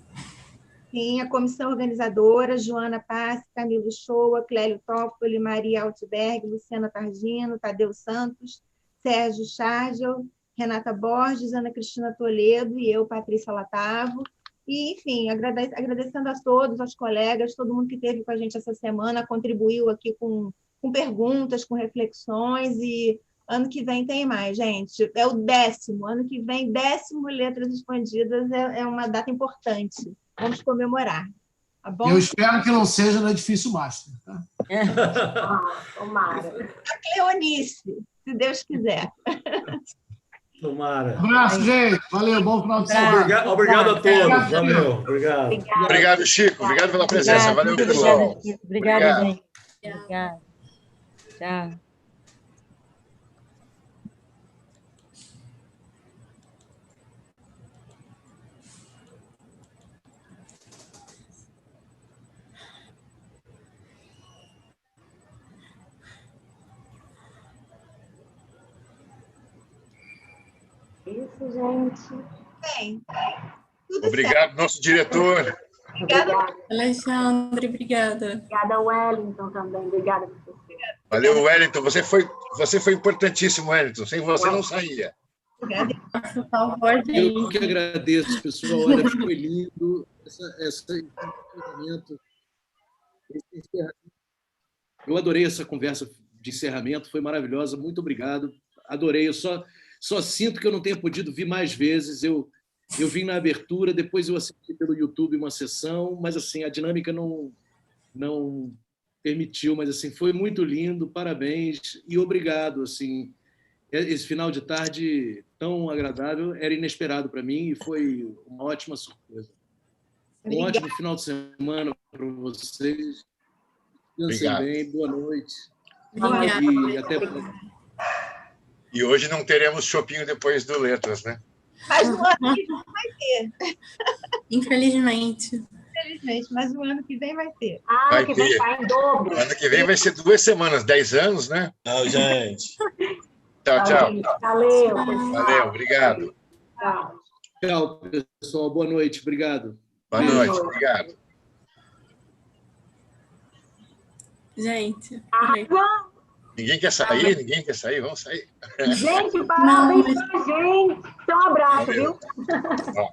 Speaker 6: Sim, a comissão organizadora, Joana Passi, Camilo Shoa, Clélio Toffoli, Maria Altberg, Luciana Targino, Tadeu Santos, Sérgio Chargel, Renata Borges, Ana Cristina Toledo e eu, Patrícia Latavo. E, enfim, agradecendo a todos, aos colegas, todo mundo que esteve com a gente essa semana, contribuiu aqui com perguntas, com reflexões, e ano que vem tem mais, gente. É o 10º, ano que vem, 10º Letras Expandidas, é uma data importante. Vamos comemorar. Tá bom?
Speaker 1: Eu espero que não seja no Edifício Master. Tá?
Speaker 3: Tomara.
Speaker 6: A Cleonice, se Deus quiser.
Speaker 2: Tomara.
Speaker 1: Um abraço, gente. Valeu, bom final de semana.
Speaker 2: Obrigado a todos. Valeu. Obrigado.
Speaker 5: Obrigado, Chico. Obrigado pela presença. Valeu, pessoal.
Speaker 8: Obrigada, gente. Obrigada. Tchau.
Speaker 3: Isso, gente.
Speaker 6: Bem,
Speaker 5: Obrigado, nosso diretor.
Speaker 3: Obrigada.
Speaker 7: Alexandre, obrigada.
Speaker 3: Obrigada, Wellington, também. Obrigada, professor.
Speaker 5: Valeu, Wellington. Você foi importantíssimo, Wellington. Sem você não saía.
Speaker 9: Eu que agradeço, pessoal. Olha, foi lindo esse encerramento. Eu adorei essa conversa de encerramento, foi maravilhosa. Muito obrigado. Adorei. Eu só Só sinto que eu não tenha podido vir mais vezes. Eu vim na abertura, depois eu assisti pelo YouTube uma sessão, mas assim, a dinâmica não permitiu, mas assim, foi muito lindo, parabéns e obrigado. Assim, esse final de tarde tão agradável era inesperado para mim e foi uma ótima surpresa. Um ótimo final de semana para vocês. Descansem bem, boa noite. E até a próxima.
Speaker 5: E hoje não teremos chopinho depois do Letras, né?
Speaker 6: Mas no ano que vem vai ter.
Speaker 7: Infelizmente.
Speaker 6: Infelizmente, mas o ano que vem vai ter.
Speaker 5: Vai
Speaker 3: que
Speaker 5: ter.
Speaker 3: vem vai em dobro.
Speaker 5: Ano que vem vai ser 2 semanas, 10 anos, né?
Speaker 10: Tchau, gente.
Speaker 5: Tchau, tchau.
Speaker 3: Valeu, pessoal.
Speaker 5: Valeu, obrigado.
Speaker 3: Tchau.
Speaker 9: Tchau, pessoal. Boa noite. Obrigado.
Speaker 5: Boa noite, obrigado.
Speaker 7: Gente.
Speaker 5: Ninguém quer sair? Ninguém quer sair? Vamos sair.
Speaker 3: Gente, parabéns pra gente. Então, um abraço,
Speaker 5: Valeu.
Speaker 3: viu?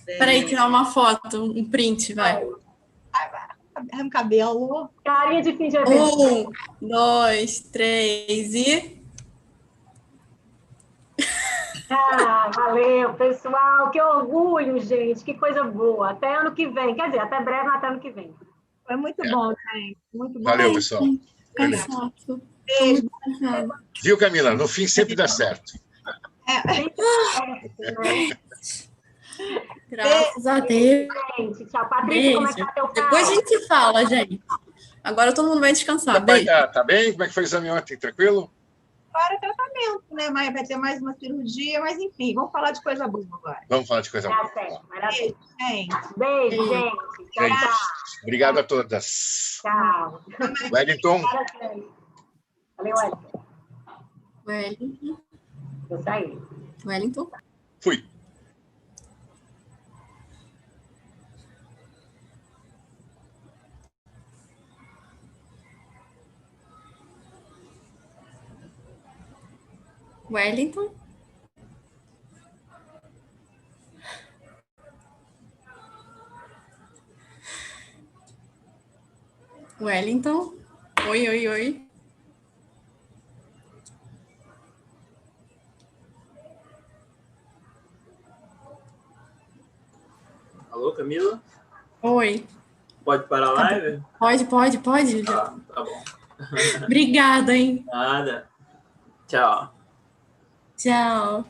Speaker 7: Peraí, tirar uma foto, um print, vai.
Speaker 6: Um cabelo.
Speaker 3: Carinha de fim de evento.
Speaker 7: 1, 2, 3 e...
Speaker 3: Valeu, pessoal. Que orgulho, gente. Que coisa boa. Até ano que vem. Quer dizer, até breve, mas até ano que vem.
Speaker 6: Foi muito bom, gente. Muito bom.
Speaker 5: Valeu, pessoal.
Speaker 7: Exato.
Speaker 6: Beijo.
Speaker 5: Viu, Camila? No fim sempre dá certo.
Speaker 7: Graças a Deus.
Speaker 3: Gente, tchau. Patrícia, como é que tá teu carro?
Speaker 7: Depois a gente se fala, gente. Agora todo mundo vai descansar.
Speaker 5: Papai,
Speaker 7: Beijo.
Speaker 5: tá bem? Como é que foi o exame ontem? Tranquilo?
Speaker 6: Agora tratamento, né? Mas vai ter mais uma cirurgia, mas enfim, vamos falar de coisa boa agora.
Speaker 5: Vamos falar de coisa boa.
Speaker 6: Beijo, gente.
Speaker 3: Beijo, gente. Tchau,
Speaker 5: Gente,
Speaker 3: tchau.
Speaker 5: obrigado a todas.
Speaker 3: Tchau.
Speaker 5: Wellington.
Speaker 3: Valeu, Wellington.
Speaker 7: Wellington.
Speaker 3: Eu saí.
Speaker 7: Wellington.
Speaker 5: Fui.
Speaker 7: Wellington. Wellington. Oi, oi, oi.
Speaker 4: Alô, Camila?
Speaker 7: Oi.
Speaker 4: Pode parar a live?
Speaker 7: Pode.
Speaker 4: Tá bom.
Speaker 7: Obrigada, hein?
Speaker 4: Nada. Tchau.
Speaker 7: Tchau.